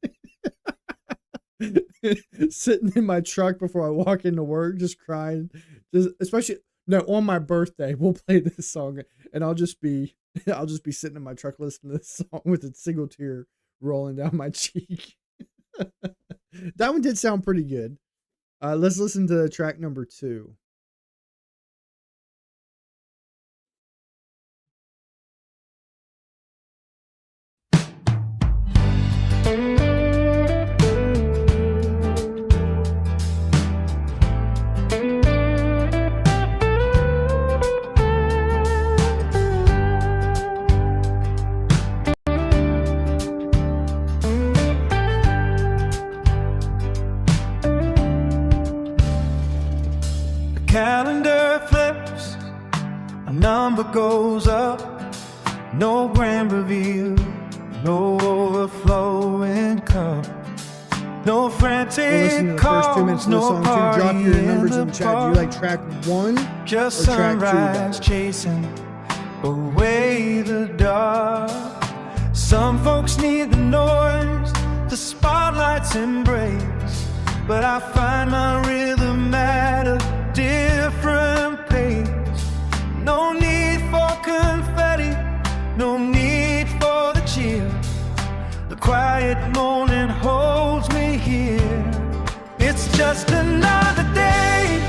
sitting in my truck before I walk into work, just crying. Just especially no, on my birthday, we'll play this song, and I'll just be sitting in my truck listening to this song with a single tear rolling down my cheek. That one did sound pretty good. Let's listen to track number 2. Calendar flips, a number goes up, no grand reveal, no overflowing cup, no We'll frantic listen to the first 2 minutes calls, of the no song too. Drop party your in numbers the in the chat. Do park, you like track 1 just or track 2 sunrise better? chasing away the dark. Some folks need the noise, the spotlight's embrace, but I find my rhythm at a different pace. No need for confetti, no need for the cheer. The quiet morning holds me here. It's just another day,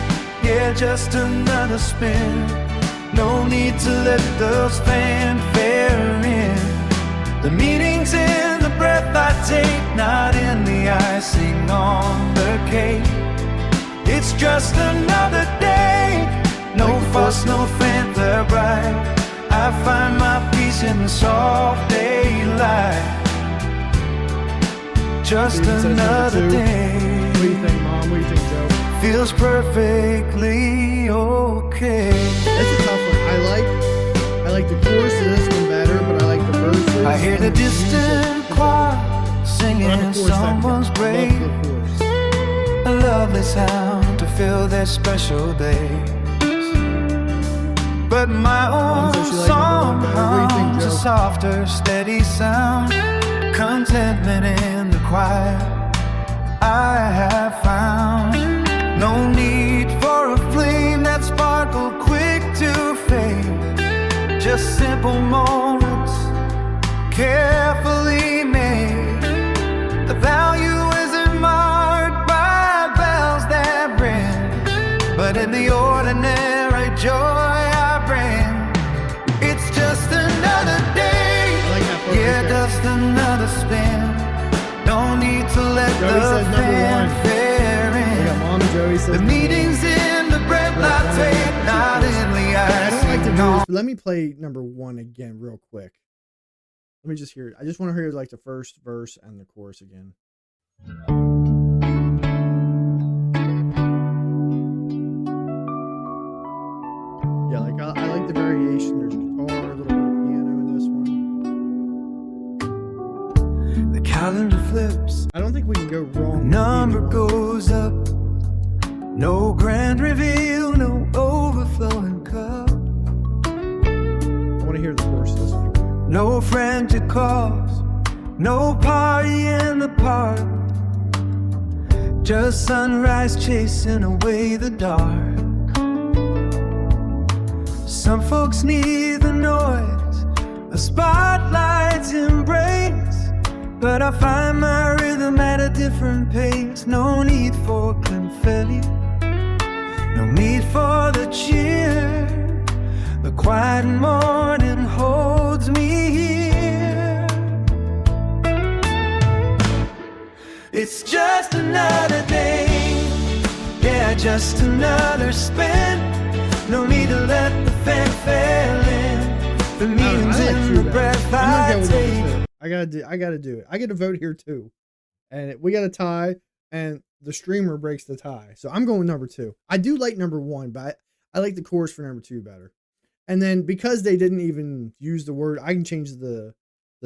yeah, just another spin. No need to let those fanfare in. The meaning's in the breath I take, not in the icing on the cake. It's just another day, no fuss, no fanfare bright. I find my peace in the soft daylight. Just Steven says number another 2. day, What do you think, Mom? What do you think, Joe? feels perfectly okay. That's a tough one. I like the chorus of this one better, but I like the verses. I hear the and music. distant choir But I'm a singing chorus fan. someone's I grave. love the chorus. A lovely sound to fill their special days. But my own so she liked song number 1 better. What do you think, hums a Joe? softer, steady sound. Contentment in the quiet I have found. No need for a flame that sparkle quick to fade. Just simple moments carefully made. The value isn't marked by bells that ring, but in the ordinary joy I bring. It's just another day, I like that part yeah, right there. just another spin. No need to let Joey the says number 1. fanfare We got in. Mom and Joey says The number 1. meaning's in the breath I take, not in the I don't like the icing verse, on. but let me play number 1 again real quick. Let me just hear it. I just want to hear like the first verse and the chorus again. Yeah, like I like the variation. There's guitar, a little bit of piano in this one. The calendar flips, I don't think we can go wrong. with number either one. goes up. No grand reveal, no overflowing cup. I want to hear the chorus of this one again. No frantic calls, no party in the park. Just sunrise chasing away the dark. Some folks need the noise, a spotlight's embrace, but I find my rhythm at a different pace. No need for confetti, no need for the cheer. The quiet morning holds me here. It's just another day, yeah, just another spin. No need to let the fanfare in. The meaning's I like in True the better. breath I'm I gonna go with number take. 2. I gotta do it. I get a vote here too, and we got a tie, and the streamer breaks the tie. So I'm going with number 2. I do like number 1, but I like the chorus for number 2 better. And then because they didn't even use the word, I can change the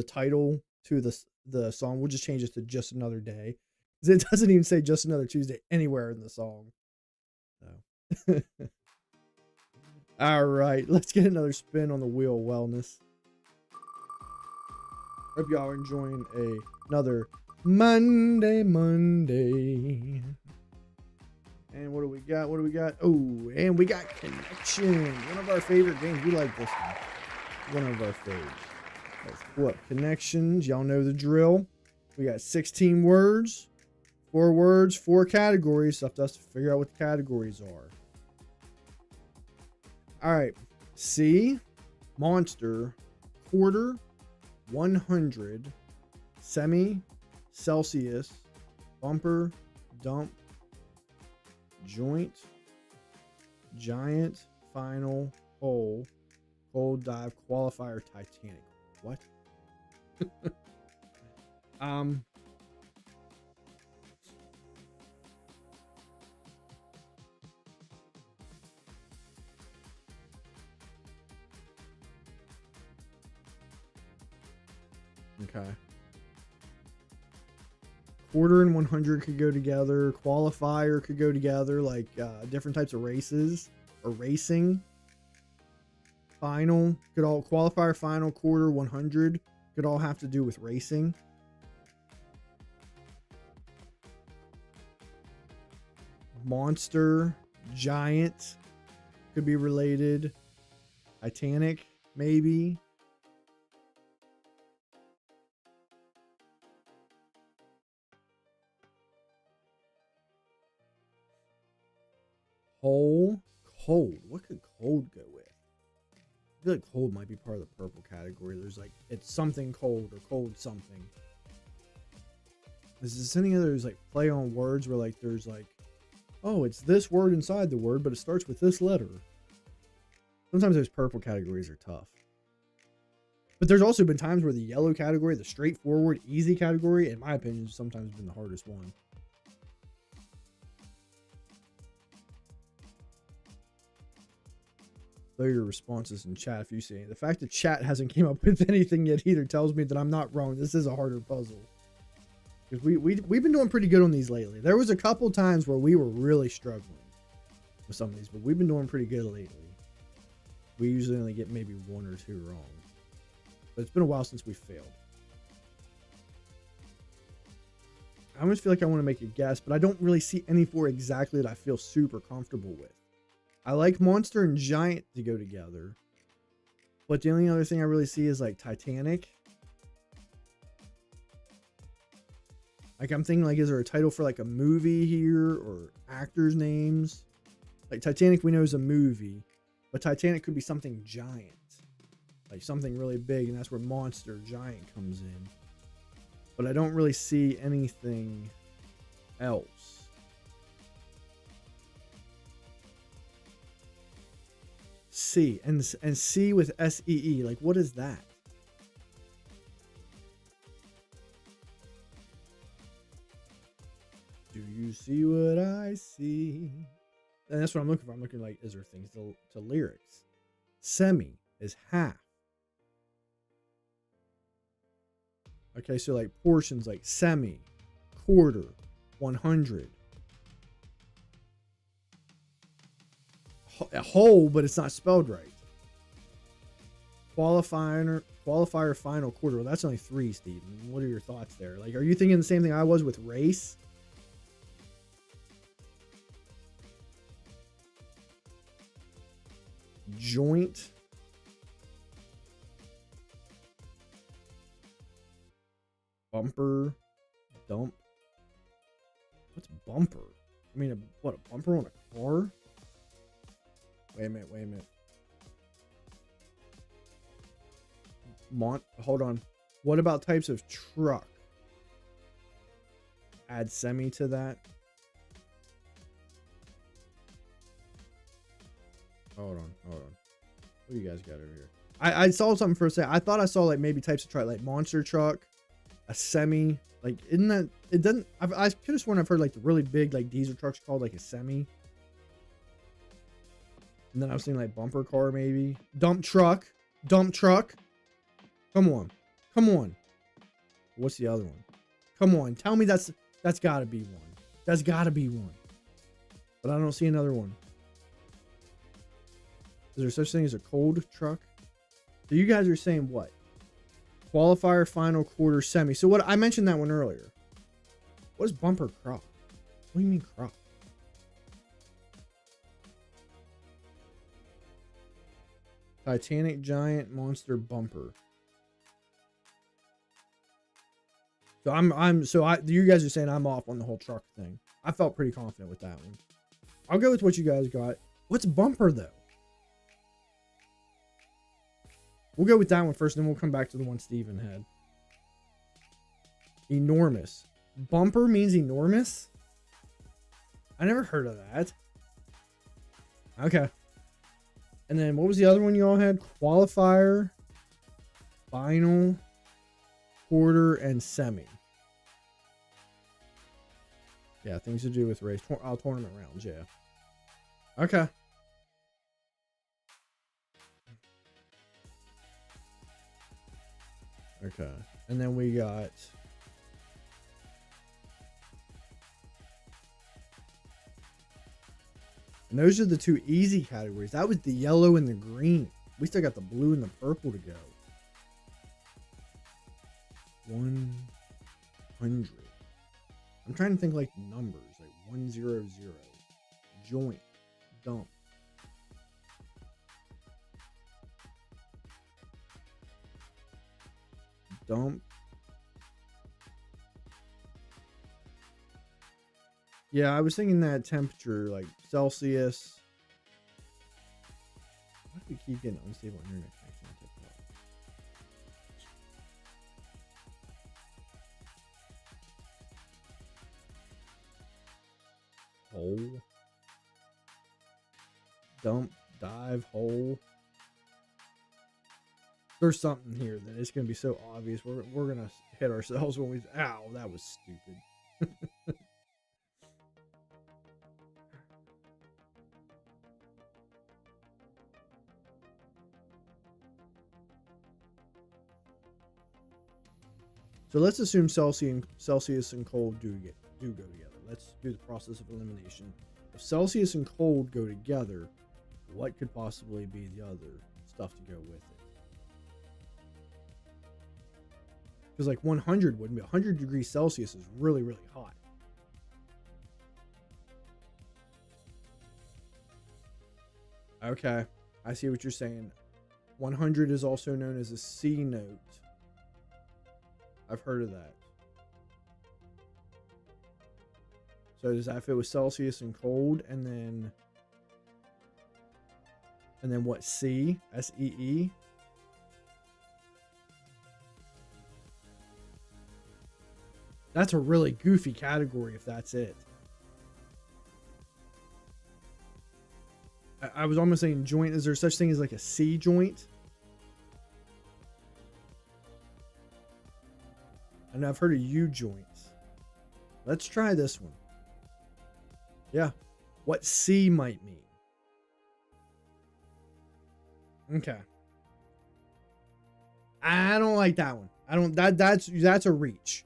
title to the song. We'll just change it to Just Another Day, because it doesn't even say Just Another Tuesday anywhere in the song. So. All right, let's get another spin on the wheel of wellness. Hope y'all are enjoying another Monday, Monday. And what do we got? What do we got? Oh, and we got Connection. One of our favorite games. We like this one. One of our favorites. Let's pull up Connections. Y'all know the drill. We got 16 words, 4 words, 4 categories. It's up to us to figure out what the categories are. All right. C, monster, quarter, 100, semi, Celsius, bumper, dump, joint, giant, final, hole, cold dive, qualifier, Titanic. What? Okay. Quarter and 100 could go together. Qualifier could go together, like different types of races or racing. Final could all qualifier, final, quarter, 100 could all have to do with racing. Monster, giant could be related. Titanic, maybe. Whole, cold. What could cold go with? I feel like cold might be part of the purple category. There's like, it's something cold or cold something. Is there any others like play on words where like there's like, oh, it's this word inside the word, but it starts with this letter. Sometimes those purple categories are tough. But there's also been times where the yellow category, the straightforward, easy category, in my opinion, has sometimes been the hardest one. Your responses in chat if you see any. The fact that chat hasn't came up with anything yet either tells me that I'm not wrong. This is a harder puzzle because we've been doing pretty good on these lately. There was a couple times where we were really struggling with some of these, but we've been doing pretty good lately. We usually only get maybe 1 or 2 wrong, but it's been a while since we failed. I almost feel like I want to make a guess, but I don't really see any 4 exactly that I feel super comfortable with. I like monster and giant to go together, but the only other thing I really see is like Titanic. Like I'm thinking like, is there a title for like a movie here or actors' names? Like Titanic we know is a movie, but Titanic could be something giant, like something really big, and that's where monster giant comes in. But I don't really see anything else. C and C with SEE, like what is that? Do you see what I see? And that's what I'm looking for. I'm looking like, is there things to lyrics? Semi is half. Okay, so like portions like semi, quarter, 100. A whole, but it's not spelled right. Qualifier, final, quarter. Well, that's only 3, Steven. What are your thoughts there? Like, are you thinking the same thing I was with race? Joint. Bumper. Dump. What's bumper? I mean, what, a bumper on a car? Wait a minute. Hold on. What about types of truck? Add semi to that. Hold on. What do you guys got over here? I saw something for a second. I thought I saw like maybe types of truck, like monster truck, a semi. Like, isn't that, it doesn't, I could have sworn I've heard like the really big like diesel trucks called like a semi. And then I was thinking like bumper car, maybe. Dump truck. Come on. What's the other one? Come on. Tell me that's gotta be one. That's gotta be one. But I don't see another one. Is there such thing as a cold truck? So you guys are saying what? Qualifier, final, quarter, semi. So what I mentioned that one earlier. What is bumper crop? What do you mean crop? Titanic giant monster bumper. So you guys are saying I'm off on the whole truck thing. I felt pretty confident with that one. I'll go with what you guys got. What's bumper though? We'll go with that one first, then we'll come back to the one Steven had. Enormous. Bumper means enormous? I never heard of that. Okay. And then what was the other one you all had? Qualifier, final, quarter, and semi. Yeah, things to do with race. Tournament rounds, yeah. Okay. Okay. And then we got... And those are the two easy categories. That was the yellow and the green. We still got the blue and the purple to go. 100. I'm trying to think like numbers. Like 100. Joint. Dump. Dump. Yeah, I was thinking that temperature, like Celsius. Why do we keep getting unstable internet connection on TikTok? Hole. Dump, dive, hole. There's something here that it's going to be so obvious. We're going to hit ourselves when we... Ow, that was stupid. So let's assume Celsius and cold do go together. Let's do the process of elimination. If Celsius and cold go together, what could possibly be the other stuff to go with it? Because like 100 wouldn't be. 100 degrees Celsius is really, really hot. Okay, I see what you're saying. 100 is also known as a C note. I've heard of that. So does that fit with Celsius and cold, and then what? C, S-E-E. That's a really goofy category if that's it. I was almost saying joint. Is there such thing as like a C joint? And I've heard of U joints. Let's try this one. Yeah. What C might mean. Okay. I don't like that one. That's a reach.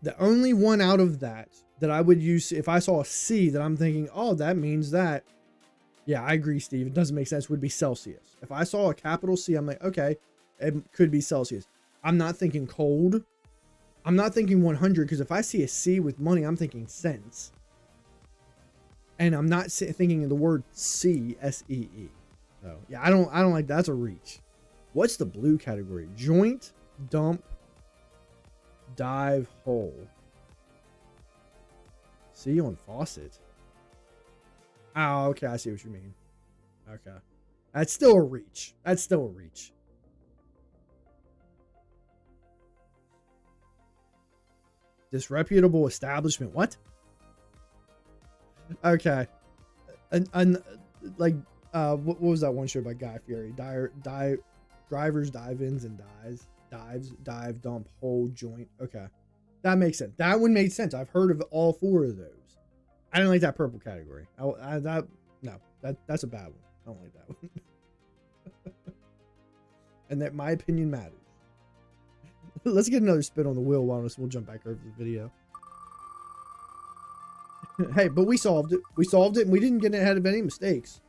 The only one out of that I would use if I saw a C that I'm thinking, oh, that means that. Yeah, I agree, Steve. It doesn't make sense. Would be Celsius. If I saw a capital C, I'm like, okay, it could be Celsius. I'm not thinking cold. I'm not thinking 100 because if I see a C with money, I'm thinking cents. And I'm not thinking of the word C, S-E-E. So yeah, I don't like that. That's a reach. What's the blue category? Joint, dump, dive, hole. C on faucet. Oh, okay. I see what you mean. Okay. That's still a reach. That's still a reach. Disreputable establishment. What? Okay. And like, what was that one show by Guy Fieri? Drivers, dive-ins, and dives, dive, dump, hole, joint. Okay. That makes sense. That one made sense. I've heard of all four of those. I didn't like that purple category. That's a bad one. I don't like that one. And that my opinion matters. Let's get another spin on the wheel wellness. We'll jump back over the video. Hey, but we solved it. We solved it, and we didn't get ahead of any mistakes.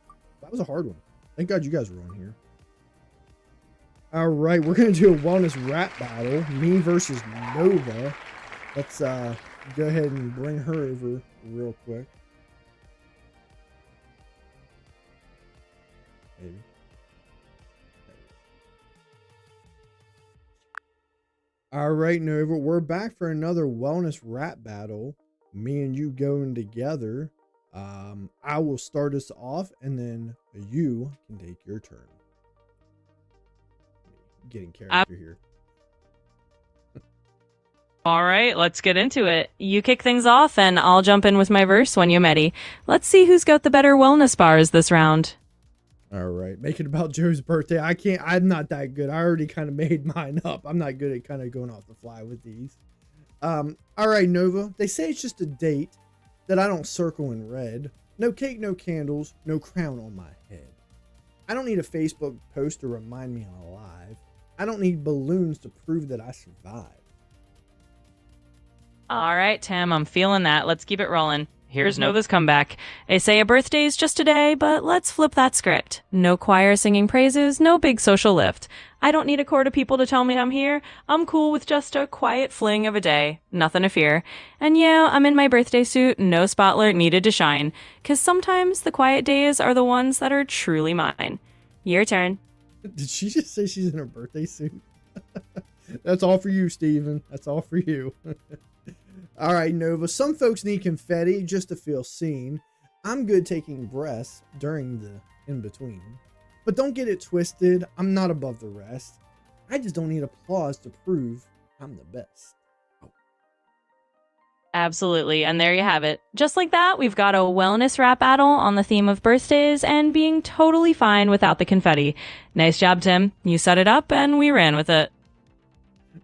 That was a hard one. Thank God you guys were on here. All right, we're gonna do a wellness rap battle. Me versus Nova. Let's go ahead and bring her over real quick. Maybe. All right, Nova, we're back for another wellness rap battle. Me and you going together. I will start us off, and then you can take your turn. Getting character here. All right, let's get into it. You kick things off, and I'll jump in with my verse when you're ready. Let's see who's got the better wellness bars this round. All right, make it about Joe's birthday. I'm not that good. I already kind of made mine up. I'm not good at kind of going off the fly with these. All right, Nova. They say it's just a date that I don't circle in red. No cake, no candles, no crown on my head. I don't need a Facebook post to remind me I'm alive. I don't need balloons to prove that I survived. All right, Tim, I'm feeling that. Let's keep it rolling. Here's Nova's comeback. They say a birthday's just a day, but let's flip that script. No choir singing praises, no big social lift. I don't need a court of people to tell me I'm here. I'm cool with just a quiet fling of a day. Nothing to fear. And yeah, I'm in my birthday suit, no spotlight needed to shine. 'Cause sometimes the quiet days are the ones that are truly mine. Your turn. Did she just say she's in her birthday suit? That's all for you, Steven. That's all for you. All right, Nova. Some folks need confetti just to feel seen. I'm good taking breaths during the in-between. But don't get it twisted. I'm not above the rest. I just don't need applause to prove I'm the best. Absolutely. And there you have it. Just like that, we've got a wellness rap battle on the theme of birthdays and being totally fine without the confetti. Nice job, Tim. You set it up and we ran with it.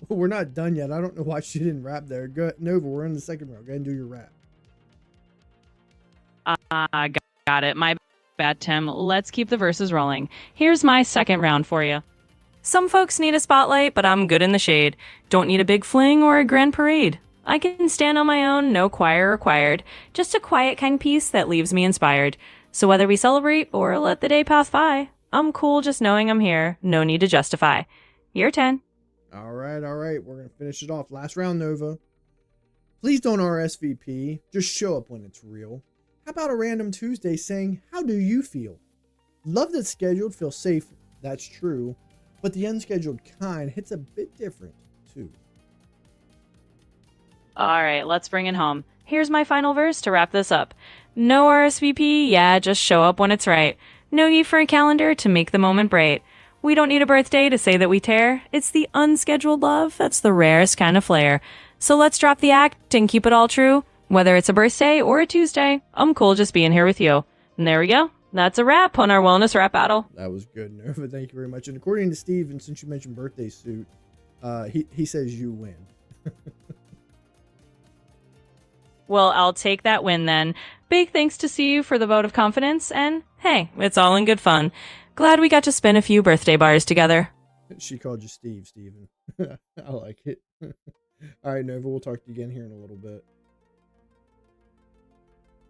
Well, we're not done yet. I don't know why she didn't rap there. Go, Nova, we're in the second round. Go ahead and do your rap. Got it. My bad, Tim. Let's keep the verses rolling. Here's my second round for you. Some folks need a spotlight, but I'm good in the shade. Don't need a big fling or a grand parade. I can stand on my own, no choir required. Just a quiet kind piece that leaves me inspired. So whether we celebrate or let the day pass by, I'm cool just knowing I'm here. No need to justify. Your turn. All right. We're going to finish it off. Last round, Nova. Please don't RSVP. Just show up when it's real. How about a random Tuesday saying, how do you feel? Love that's scheduled feels safe. That's true. But the unscheduled kind hits a bit different, too. All right, let's bring it home. Here's my final verse to wrap this up. No RSVP, yeah, just show up when it's right. No need for a calendar to make the moment bright. We don't need a birthday to say that we tear. It's the unscheduled love that's the rarest kind of flair. So let's drop the act and keep it all true. Whether it's a birthday or a Tuesday, I'm cool just being here with you. And there we go. That's a wrap on our wellness rap battle. That was good, Nova. Thank you very much. And according to Steve, and since you mentioned birthday suit, he says you win. Well, I'll take that win then. Big thanks to CU for the vote of confidence, and hey, it's all in good fun. Glad we got to spin a few birthday bars together. She called you Steve, Steven. I like it. All right, Nova, we'll talk to you again here in a little bit.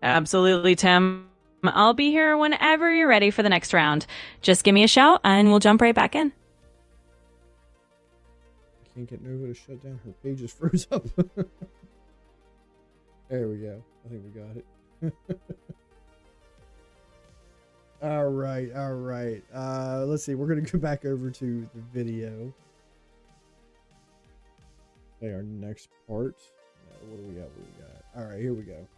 Absolutely, Tim. I'll be here whenever you're ready for the next round. Just give me a shout and we'll jump right back in. I can't get Nova to shut down. Her page just froze up. There we go. I think we got it. All right. Let's see. We're going to go back over to the video. Okay, our next part. What do we got? All right, here we go.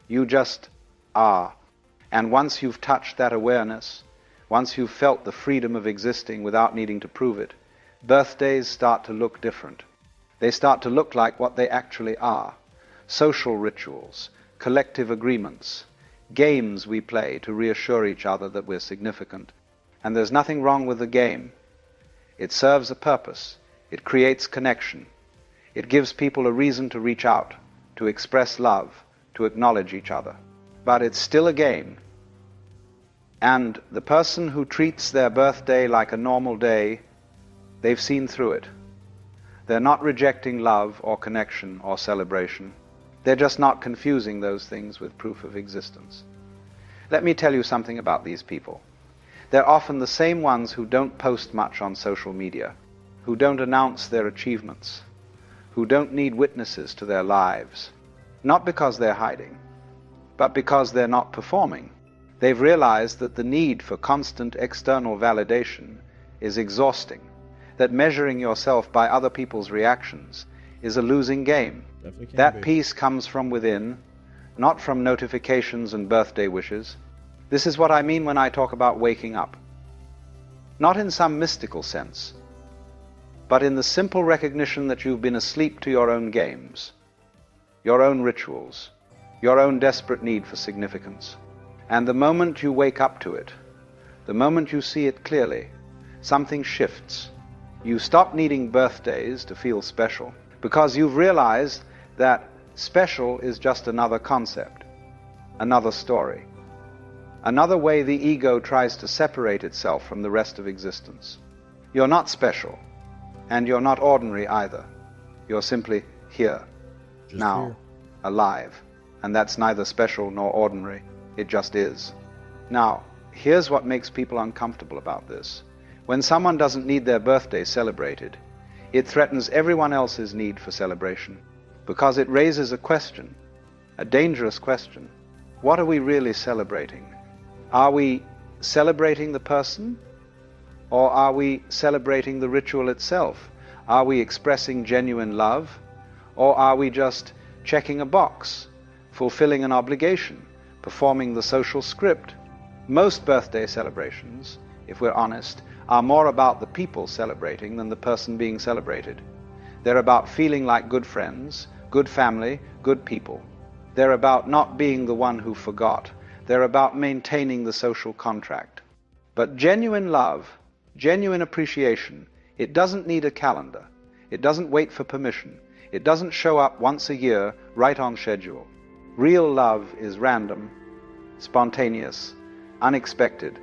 You just are. And once you've touched that awareness, once you've felt the freedom of existing without needing to prove it, birthdays start to look different. They start to look like what they actually are. Social rituals, collective agreements, games we play to reassure each other that we're significant. And there's nothing wrong with the game. It serves a purpose. It creates connection. It gives people a reason to reach out, to express love, to acknowledge each other. But it's still a game. And the person who treats their birthday like a normal day, they've seen through it. They're not rejecting love or connection or celebration. They're just not confusing those things with proof of existence. Let me tell you something about these people. They're often the same ones who don't post much on social media, who don't announce their achievements, who don't need witnesses to their lives, not because they're hiding, but because they're not performing. They've realized that the need for constant external validation is exhausting, that measuring yourself by other people's reactions is a losing game. That peace comes from within, not from notifications and birthday wishes. This is what I mean when I talk about waking up. Not in some mystical sense, but in the simple recognition that you've been asleep to your own games, your own rituals, your own desperate need for significance. And the moment you wake up to it, the moment you see it clearly, something shifts. You stop needing birthdays to feel special, because you've realized that special is just another concept, another story, another way the ego tries to separate itself from the rest of existence. You're not special, and you're not ordinary either. You're simply here, Just now, here. alive. And that's neither special nor ordinary. It just is. Now, here's what makes people uncomfortable about this. When someone doesn't need their birthday celebrated, it threatens everyone else's need for celebration, because it raises a question, a dangerous question. What are we really celebrating? Are we celebrating the person, or are we celebrating the ritual itself? Are we expressing genuine love, or are we just checking a box, fulfilling an obligation, performing the social script? Most birthday celebrations, if we're honest, are more about the people celebrating than the person being celebrated. They're about feeling like good friends, good family, good people. They're about not being the one who forgot. They're about maintaining the social contract. But genuine love, genuine appreciation, it doesn't need a calendar. It doesn't wait for permission. It doesn't show up once a year right on schedule. Real love is random, spontaneous, unexpected.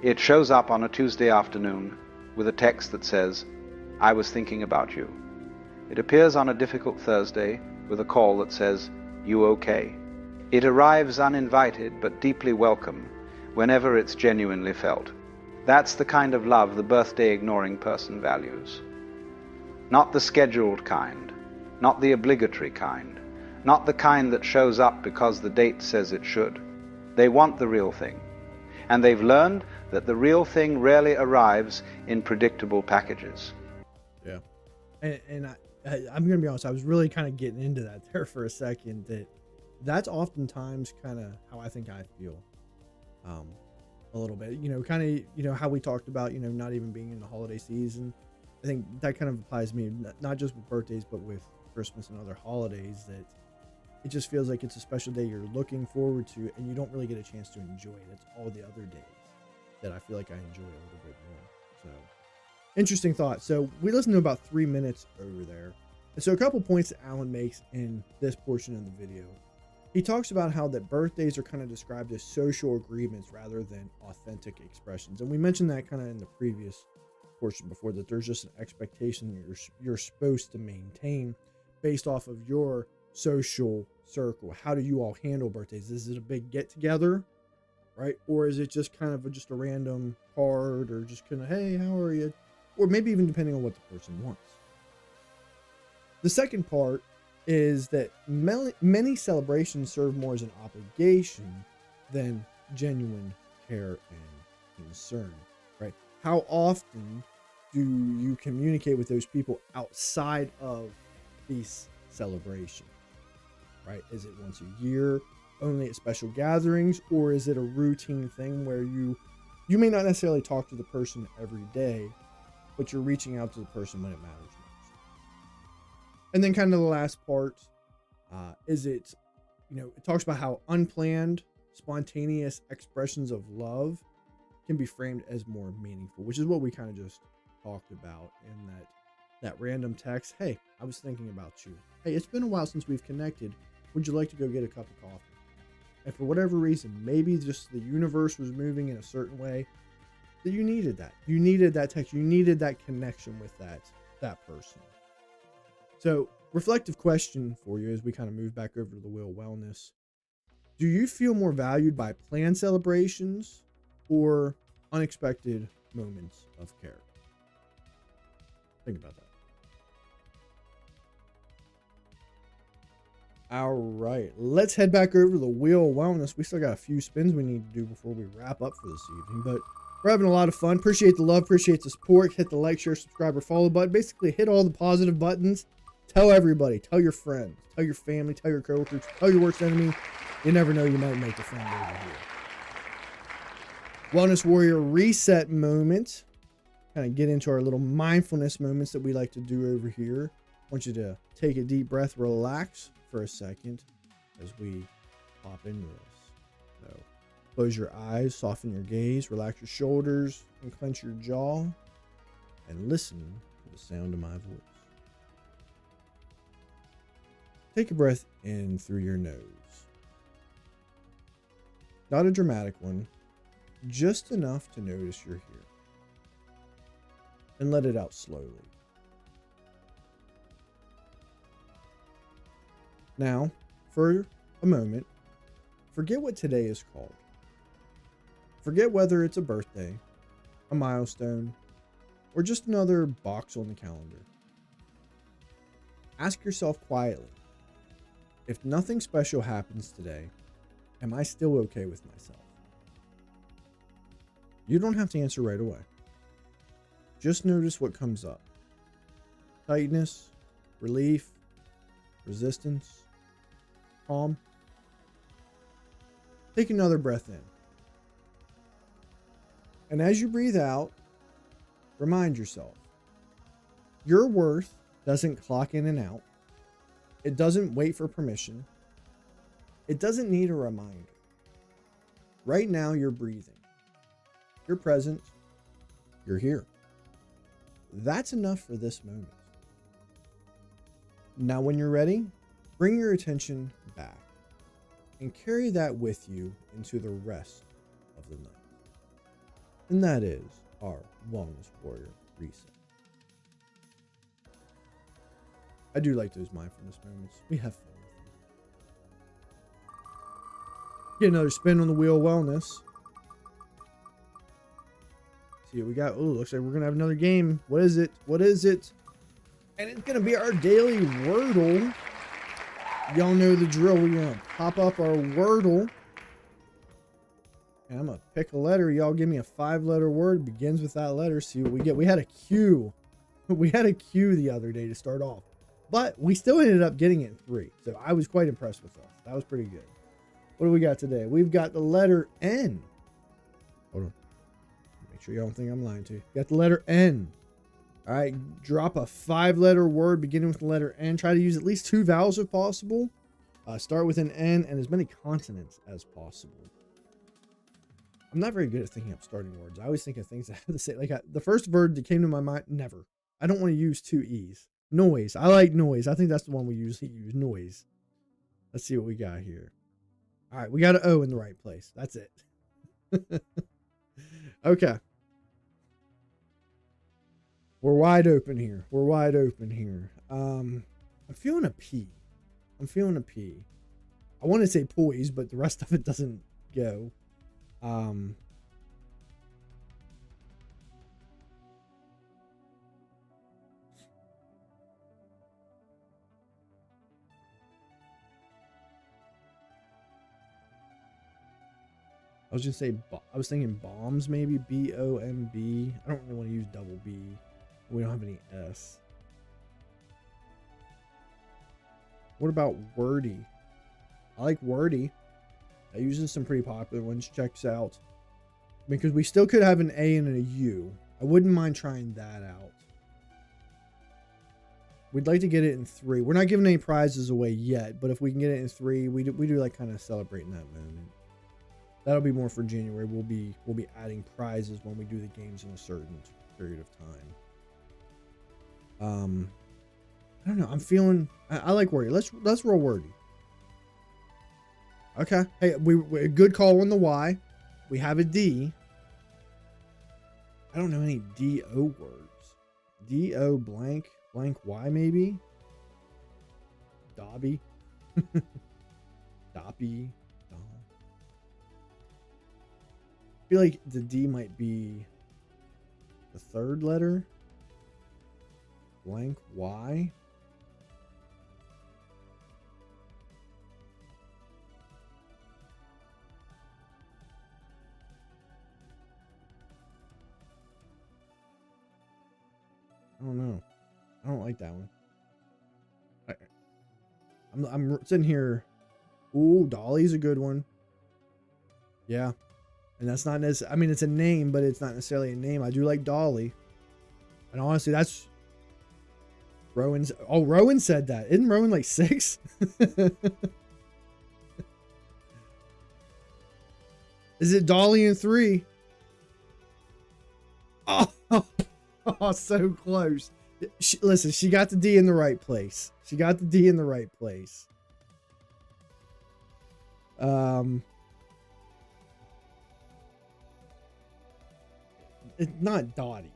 It shows up on a Tuesday afternoon with a text that says, "I was thinking about you." It appears on a difficult Thursday with a call that says, "You okay?" It arrives uninvited but deeply welcome whenever it's genuinely felt. That's the kind of love the birthday-ignoring person values. Not the scheduled kind, not the obligatory kind, not the kind that shows up because the date says it should. They want the real thing. And they've learned that the real thing rarely arrives in predictable packages. Yeah. And I'm going to be honest, I was really kind of getting into that there for a second, that's oftentimes kind of how I think I feel a little bit, kind of, how we talked about, not even being in the holiday season. I think that kind of applies to me, not just with birthdays, but with Christmas and other holidays, that it just feels like it's a special day you're looking forward to, and you don't really get a chance to enjoy it. It's all the other days that I feel like I enjoy a little bit more. So, interesting thought. So we listened to about 3 minutes over there. And so a couple points that Alan makes in this portion of the video. He talks about how that birthdays are kind of described as social agreements rather than authentic expressions. And we mentioned that kind of in the previous portion before, that there's just an expectation you're supposed to maintain based off of your social circle. How do you all handle birthdays? Is it a big get together, right? Or is it just kind of just a random card, or just kind of, hey, how are you? Or maybe even depending on what the person wants. The second part is that many celebrations serve more as an obligation than genuine care and concern, right? How often do you communicate with those people outside of these celebrations, right? Is it once a year, only at special gatherings, or is it a routine thing where you may not necessarily talk to the person every day, but you're reaching out to the person when it matters most? And then kind of the last part is it talks about how unplanned, spontaneous expressions of love can be framed as more meaningful, which is what we kind of just talked about in that random text. Hey, I was thinking about you. Hey, it's been a while since we've connected. Would you like to go get a cup of coffee? And for whatever reason, maybe just the universe was moving in a certain way that you needed that. You needed that text. You needed that connection with that person. So, reflective question for you as we kind of move back over to the wheel of wellness. Do you feel more valued by planned celebrations or unexpected moments of care? Think about that. All right, let's head back over to the Wheel of Wellness. We still got a few spins we need to do before we wrap up for this evening, but we're having a lot of fun. Appreciate the love, appreciate the support. Hit the like, share, subscribe, or follow button. Basically, hit all the positive buttons. Tell everybody, tell your friends, tell your family, tell your coworkers, tell your worst enemy. You never know, you might make a friend over here. Wellness Warrior reset moment. Kind of get into our little mindfulness moments that we like to do over here. I want you to take a deep breath, relax for a second as we pop into this. So close your eyes, soften your gaze, relax your shoulders, and clench your jaw, and listen to the sound of my voice. Take a breath in through your nose. Not a dramatic one, just enough to notice you're here. And let it out slowly. Now, for a moment, forget what today is called. Forget whether it's a birthday, a milestone, or just another box on the calendar. Ask yourself quietly, if nothing special happens today, am I still okay with myself? You don't have to answer right away. Just notice what comes up. Tightness, relief, resistance, calm. Take another breath in. And as you breathe out, remind yourself, your worth doesn't clock in and out. It doesn't wait for permission. It doesn't need a reminder. Right now, you're breathing. You're present. You're here. That's enough for this moment. Now, when you're ready, bring your attention back and carry that with you into the rest of the night. And that is our Wellness Warrior reset. I do like those mindfulness moments. We have fun with them. Get another spin on the Wheel of Wellness. See what we got. Oh, looks like we're gonna have another game. What is it? What is it? And it's gonna be our daily Wordle. Y'all know the drill. We're gonna pop up our Wordle. And I'm gonna pick a letter. Y'all give me a 5-letter word. It begins with that letter. See what we get. We had a Q. We had a Q the other day to start off. But we still ended up getting it in 3. So I was quite impressed with us. That was pretty good. What do we got today? We've got the letter N. Hold on. Make sure you don't think I'm lying to you. Got the letter N. All right. Drop a 5-letter word beginning with the letter N. Try to use at least 2 vowels if possible. Start with an N and as many consonants as possible. I'm not very good at thinking up starting words. I always think of things that have to say. Like the first word that came to my mind, never. I don't want to use 2 E's. Noise. I like noise. I think that's the one we usually use. Noise. Let's see what we got here. All right. We got an O in the right place. That's it. Okay. We're wide open here. We're wide open here. I'm feeling a P. I'm feeling a P. I want to say poise, but the rest of it doesn't go. I was gonna say, I was thinking bombs, maybe B-O-M-B. I don't really want to use double B. We don't have any S. What about wordy? I like wordy. I use some pretty popular ones. Checks out. Because we still could have an A and a U. I wouldn't mind trying that out. We'd like to get it in 3. We're not giving any prizes away yet, but if we can get it in 3, we do like kind of celebrating that moment. That'll be more for January. We'll be adding prizes when we do the games in a certain period of time. I don't know. I'm feeling. I like wordy. Let's roll wordy. Okay. Hey, we a good call on the Y. We have a D. I don't know any D-O words. D-O blank Y maybe. Dobby. Doppy. I feel like the D might be the 3rd letter. blank Y. I don't know. I don't like that one. I'm sitting here. Ooh, Dolly's a good one. Yeah. And that's not necessarily, I mean, it's a name, but it's not necessarily a name. I do like Dolly. And honestly, that's Rowan's. Oh, Rowan said that. Isn't Rowan like 6? Is it Dolly in 3? Oh, oh, so close. Listen, she got the D in the right place. She got the D in the right place. It's not Dottie.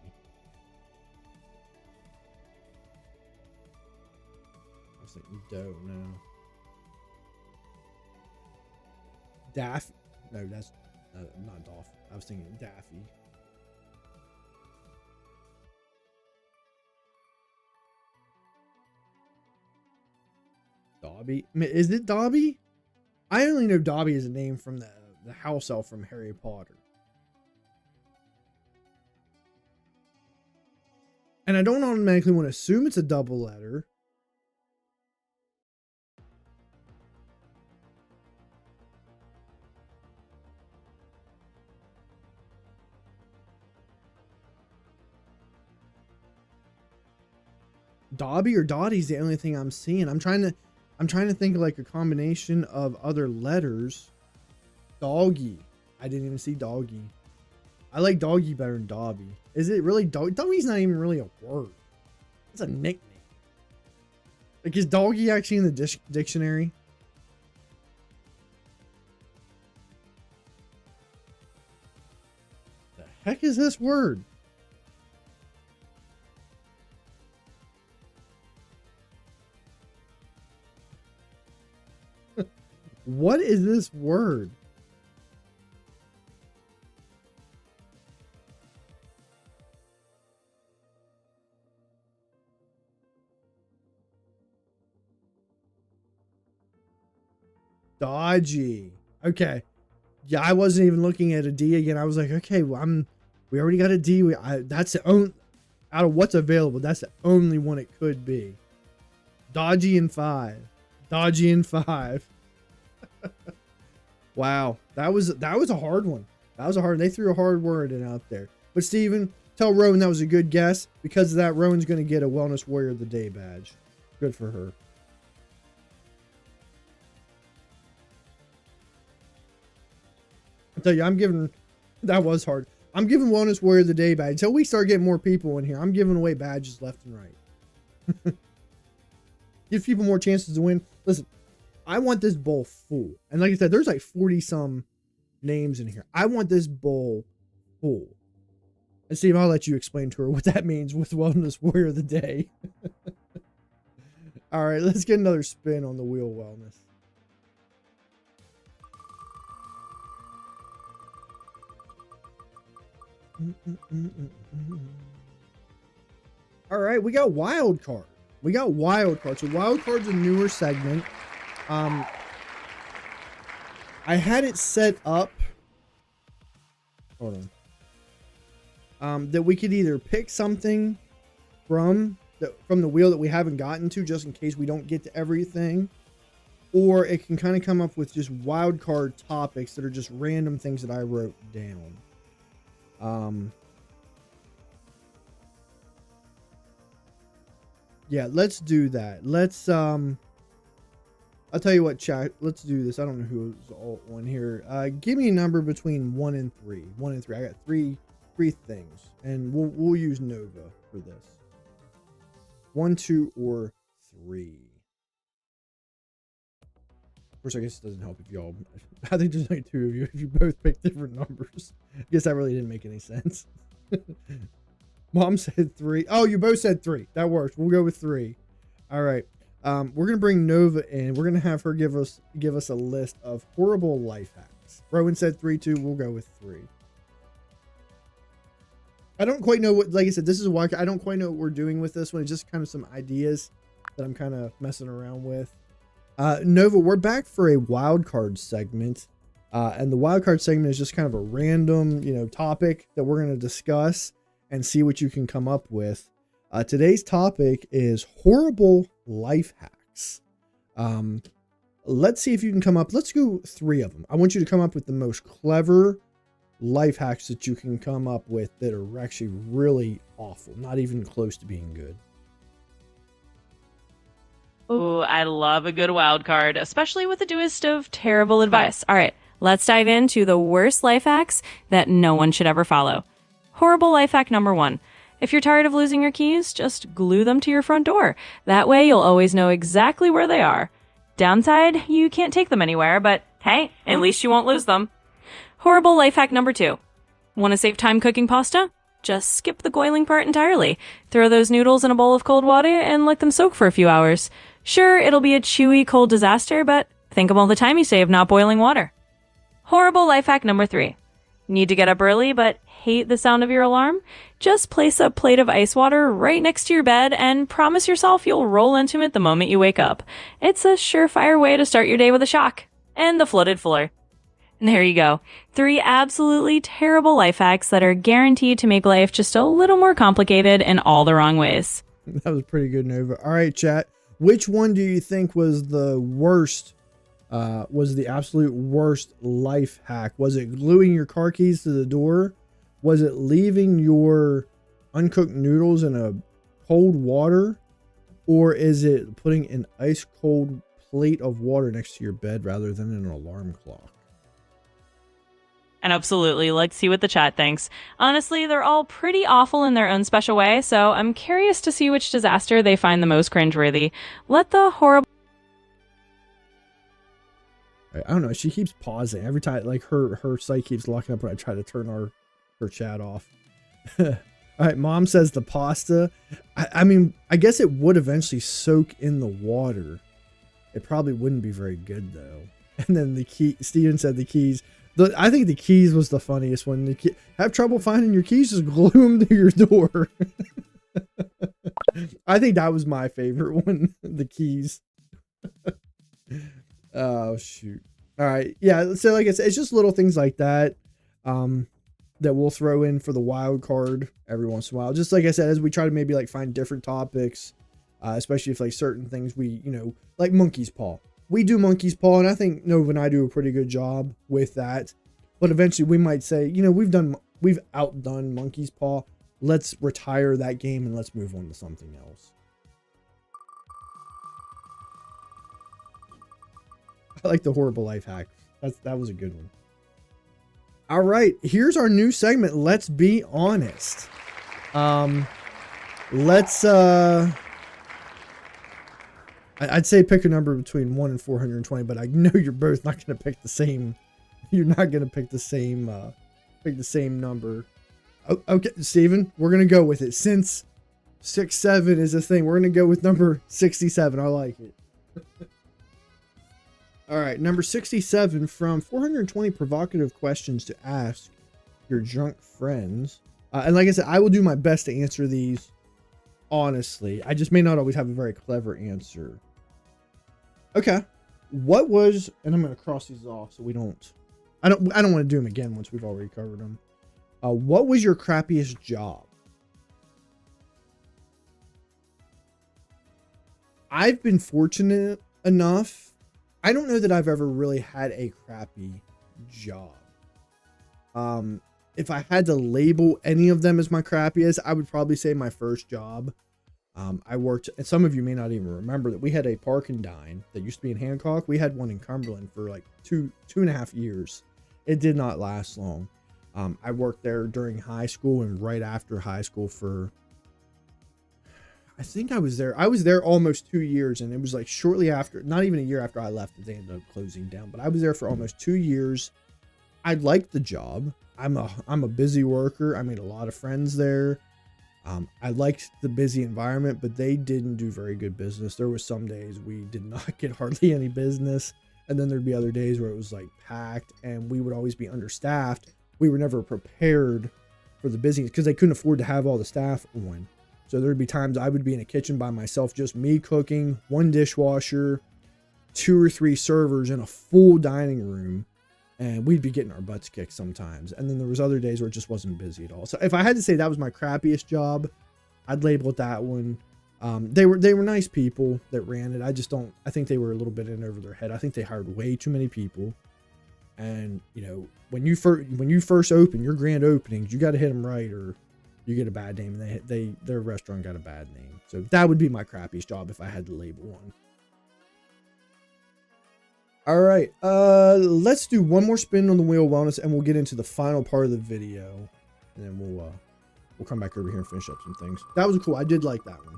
I was thinking Doe, no. Daffy. No, that's not Dolphin. I was thinking Daffy. Dobby? Is it Dobby? I only know Dobby as a name from the house elf from Harry Potter. And I don't automatically want to assume it's a double letter. Dobby or Dottie's the only thing I'm seeing. I'm trying to think of like a combination of other letters. Doggy. I didn't even see Doggy. I like Doggy better than Dobby. Is it really Doggy? Doggy's not even really a word. It's a nickname. Like, is Doggy actually in the dictionary? The heck is this word? What is this word? Dodgy. Okay. Yeah, I wasn't even looking at a D again. I was like, okay, well, we already got a D. That's the only, out of what's available, that's the only one it could be. Dodgy in 5. Dodgy in 5. Wow, that was a hard one. That was a hard. They threw a hard word in out there. But Steven, tell Rowan that was a good guess. Because of that, Rowan's going to get a Wellness Warrior of the Day badge. Good for her. I tell you, I'm giving. That was hard. I'm giving Wellness Warrior of the Day badge until we start getting more people in here. I'm giving away badges left and right. Give people more chances to win. Listen. I want this bowl full. And like I said, there's like 40 some names in here. I want this bowl full. And Steve, I'll let you explain to her what that means with Wellness Warrior of the Day. All right, let's get another spin on the wheel wellness. All right, we got wild card. We got wild card. So wild card's a newer segment. I had it set up. Hold on. That we could either pick something from the wheel that we haven't gotten to, just in case we don't get to everything, or it can kind of come up with just wild card topics that are just random things that I wrote down. Yeah, let's do that. Let's I'll tell you what, chat. Let's do this. I don't know who's alt one here. Give me a number between 1 and 3. 1 and 3. I got three things, and we'll use Nova for this. 1, 2, or 3. Of course, I guess it doesn't help if y'all. I think there's like 2 of you if you both pick different numbers. I guess that really didn't make any sense. Mom said 3. Oh, you both said 3. That works. We'll go with 3. All right. We're gonna bring Nova in. We're gonna have her give us a list of horrible life hacks. Rowan said 3 too. We'll go with 3. I don't quite know what, like I said, this is why I don't quite know what we're doing with this one. It's just kind of some ideas that I'm kind of messing around with. Nova, we're back for a wild card segment. And the wild card segment is just kind of a random, topic that we're going to discuss and see what you can come up with. Today's topic is horrible life hacks. Let's see if you can come up. Let's go 3 of them. I want you to come up with the most clever life hacks that you can come up with that are actually really awful, not even close to being good. Ooh, I love a good wild card, especially with the doest of terrible advice. All right, let's dive into the worst life hacks that no one should ever follow. Horrible life hack number 1. If you're tired of losing your keys, just glue them to your front door. That way you'll always know exactly where they are. Downside, you can't take them anywhere, but hey, at least you won't lose them. Horrible life hack number 2. Want to save time cooking pasta? Just skip the boiling part entirely. Throw those noodles in a bowl of cold water and let them soak for a few hours. Sure, it'll be a chewy, cold disaster, but think of all the time you save not boiling water. Horrible life hack number 3. Need to get up early but hate the sound of your alarm? Just place a plate of ice water right next to your bed and promise yourself you'll roll into it the moment you wake up. It's a surefire way to start your day with a shock. And the flooded floor. And there you go. 3 absolutely terrible life hacks that are guaranteed to make life just a little more complicated in all the wrong ways. That was pretty good, Nova. All right, chat. Which one do you think was the worst, was the absolute worst life hack? Was it gluing your car keys to the door? Was it leaving your uncooked noodles in a cold water? Or is it putting an ice cold plate of water next to your bed rather than an alarm clock? And absolutely, let's see what the chat thinks. Honestly, they're all pretty awful in their own special way, so I'm curious to see which disaster they find the most cringeworthy. Let the horrible... I don't know. She keeps pausing every time. Like her site keeps locking up when I try to turn her chat off. All right, Mom says the pasta. I mean, I guess it would eventually soak in the water. It probably wouldn't be very good though. And then the key. Steven said the keys. I think the keys was the funniest one. Have trouble finding your keys? Just glue them to your door. I think that was my favorite one. The keys. Oh shoot! All right, yeah. So like I said, it's just little things like that that we'll throw in for the wild card every once in a while. Just like I said, as we try to maybe like find different topics, especially if like certain things we like monkey's paw. We do monkey's paw, and I think Nova and I do a pretty good job with that. But eventually, we might say, we've outdone monkey's paw. Let's retire that game and let's move on to something else. I like the horrible life hack. That was a good one. All right, here's our new segment. Let's be honest. I'd say pick a number between 1 and 420, but I know you're both not going to pick the same. You're not going to pick the same number. Okay, Steven, we're going to go with it. Since 67 is a thing, we're going to go with number 67. I like it. All right, number 67 from 420 provocative questions to ask your drunk friends. And like I said, I will do my best to answer these honestly. I just may not always have a very clever answer. Okay. What was, and I'm going to cross these off so we don't, I don't want to do them again once we've already covered them. What was your crappiest job? I've been fortunate enough. I don't know that I've ever really had a crappy job. If I had to label any of them as my crappiest, I would probably say my first job. I worked, and some of you may not even remember that we had a park and dine that used to be in Hancock. We had one in Cumberland for like two and a half years. It did not last long. I worked there during high school and right after high school for, I think I was there almost 2 years, and it was like shortly after, not even a year after I left, that they ended up closing down, but I was there for almost 2 years. I liked the job. I'm a busy worker. I made a lot of friends there. I liked the busy environment, but they didn't do very good business. There was some days we did not get hardly any business. And then there'd be other days where it was like packed and we would always be understaffed. We were never prepared for the busyness, because they couldn't afford to have all the staff on. So there'd be times I would be in a kitchen by myself, just me cooking, one dishwasher, 2 or 3 servers in a full dining room, and we'd be getting our butts kicked sometimes. And then there was other days where it just wasn't busy at all. So if I had to say that was my crappiest job, I'd label it that one. They were nice people that ran it. I think they were a little bit in over their head. I think they hired way too many people. And you know, when you first open your grand openings, you got to hit them right, or you get a bad name. And their restaurant got a bad name. So that would be my crappiest job if I had to label one. All right, let's do one more spin on the wheel of wellness, and we'll get into the final part of the video, and then we'll come back over here and finish up some things. That was cool. I did like that one.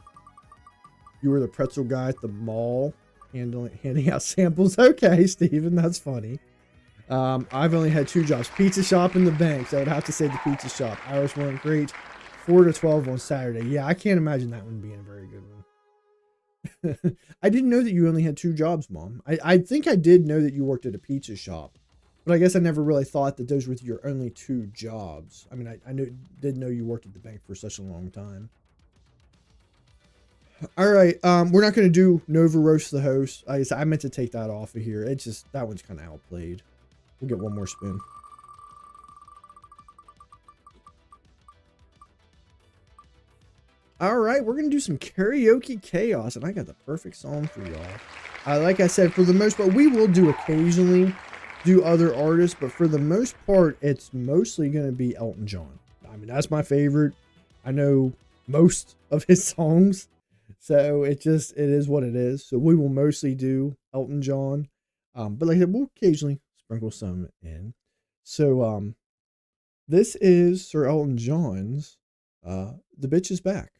You were the pretzel guy at the mall, handing out samples. Okay, Steven, that's funny. I've only had 2 jobs: pizza shop and the bank. So I would have to say the pizza shop. Hours weren't great. 4 to 12 on Saturday. Yeah, I can't imagine that one being a very good one. I didn't know that you only had 2 jobs, Mom. I think I did know that you worked at a pizza shop, but I guess I never really thought that those were your only 2 jobs. I mean, I didn't know you worked at the bank for such a long time. All right, we're not going to do Nova Roast the Host. I meant to take that off of here. It's just, that one's kind of outplayed. We'll get one more spin. All right, we're going to do some karaoke chaos, and I got the perfect song for y'all. Like I said, for the most part, we will do occasionally do other artists, but for the most part, it's mostly going to be Elton John. I mean, that's my favorite. I know most of his songs, so it is what it is. So we will mostly do Elton John, but like I said, we'll occasionally sprinkle some in. So this is Sir Elton John's The Bitch Is Back.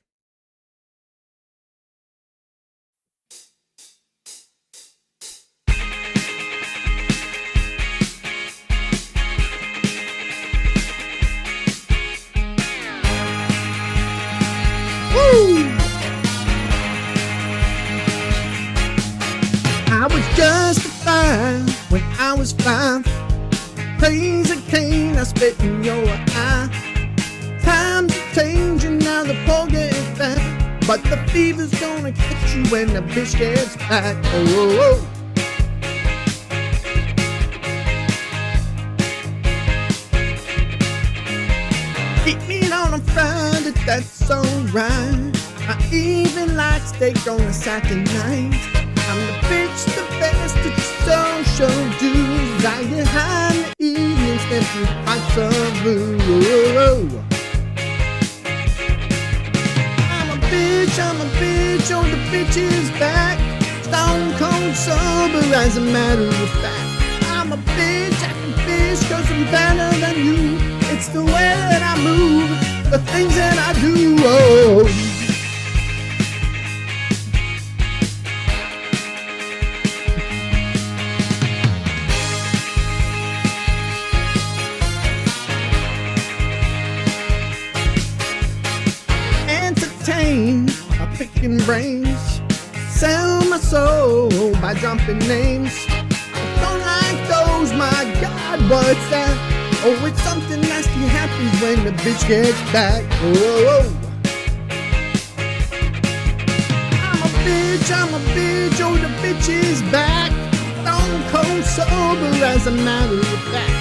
I was justified when I was 5. Crazy cane I spit in your eye. Times are changing now, the poor get fat, but the fever's gonna catch you when the bitch gets back. Oh, oh, oh. Eating on a Friday, that's alright. I even like steak on a Saturday night. I'm the bitch, the best at your social dues. I get high in the evening, step through pipes of blue. I'm a bitch, oh the bitch is back. Stone cold sober as a matter of fact. I'm a bitch, I can fish cause I'm better than you. It's the way that I move, the things that I do, oh. By picking brains, sell my soul by jumping names. I don't like those, my God, what's that? Oh, it's something nasty happens when the bitch gets back. Oh, I'm a bitch, oh the bitch is back. Stone cold sober as a matter of fact.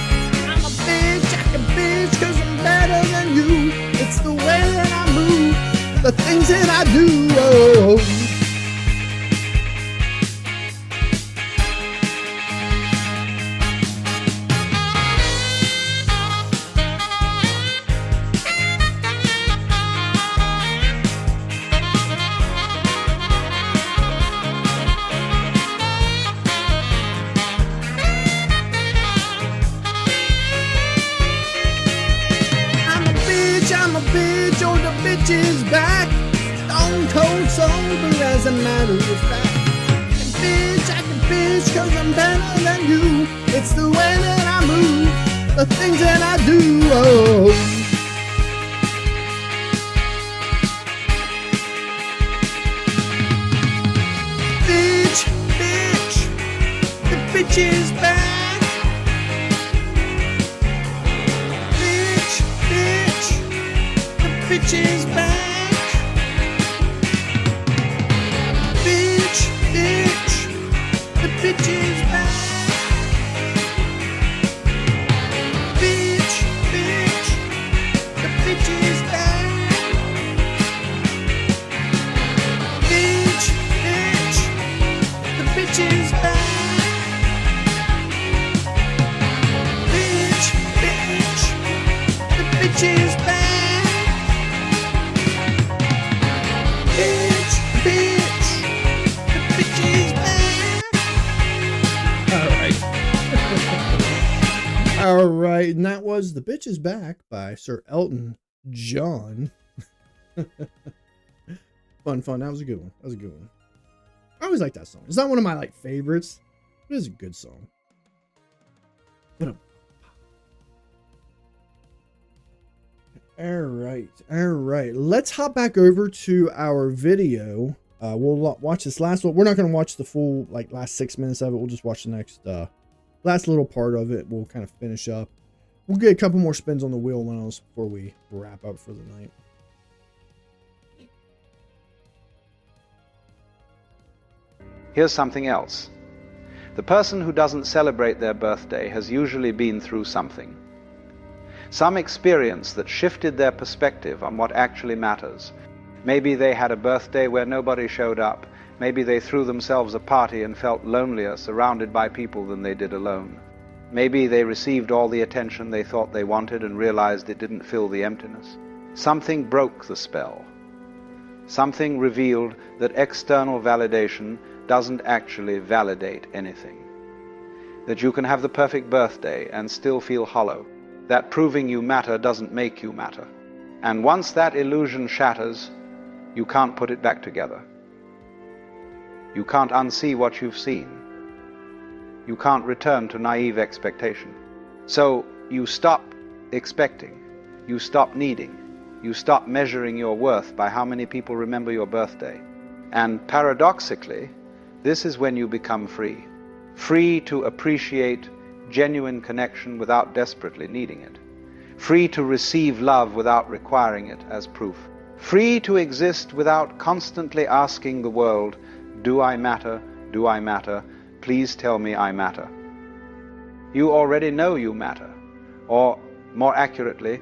I'm a bitch, I can bitch cause I'm better than you. It's the way that I move, the things that I do, oh. I'm a bitch, oh the bitch is back. Stone cold sober as a matter of fact. I can bitch cause I'm better than you. It's the way that I move, the things that I do, oh. Bitch, the bitch is back. Bitch, bitch is back. Bitch, the bitch is back. Bitch, the bitch is back. Bitch, the bitch is back. Bitch, the bitch is back. Bitch, the bitch is back. All right, and that was "The Bitch Is Back" by Sir Elton John. Fun. That was a good one. I always like that song. It's not one of my favorites, but it's a good song. All right. Let's hop back over to our video. We'll watch this last one. We're not going to watch the full last 6 minutes of it. We'll just watch the next last little part of it. We'll kind of finish up. We'll get a couple more spins on the wheel wells before we wrap up for the night. Here's something else. The person who doesn't celebrate their birthday has usually been through something. Some experience that shifted their perspective on what actually matters. Maybe they had a birthday where nobody showed up. Maybe they threw themselves a party and felt lonelier surrounded by people than they did alone. Maybe they received all the attention they thought they wanted and realized it didn't fill the emptiness. Something broke the spell. Something revealed that external validation doesn't actually validate anything. That you can have the perfect birthday and still feel hollow. That proving you matter doesn't make you matter. And once that illusion shatters, you can't put it back together. You can't unsee what you've seen. You can't return to naive expectation. So you stop expecting. You stop needing. You stop measuring your worth by how many people remember your birthday. And paradoxically, this is when you become free. Free to appreciate genuine connection without desperately needing it. Free to receive love without requiring it as proof. Free to exist without constantly asking the world, do I matter? Do I matter? Please tell me I matter. You already know you matter. Or, more accurately,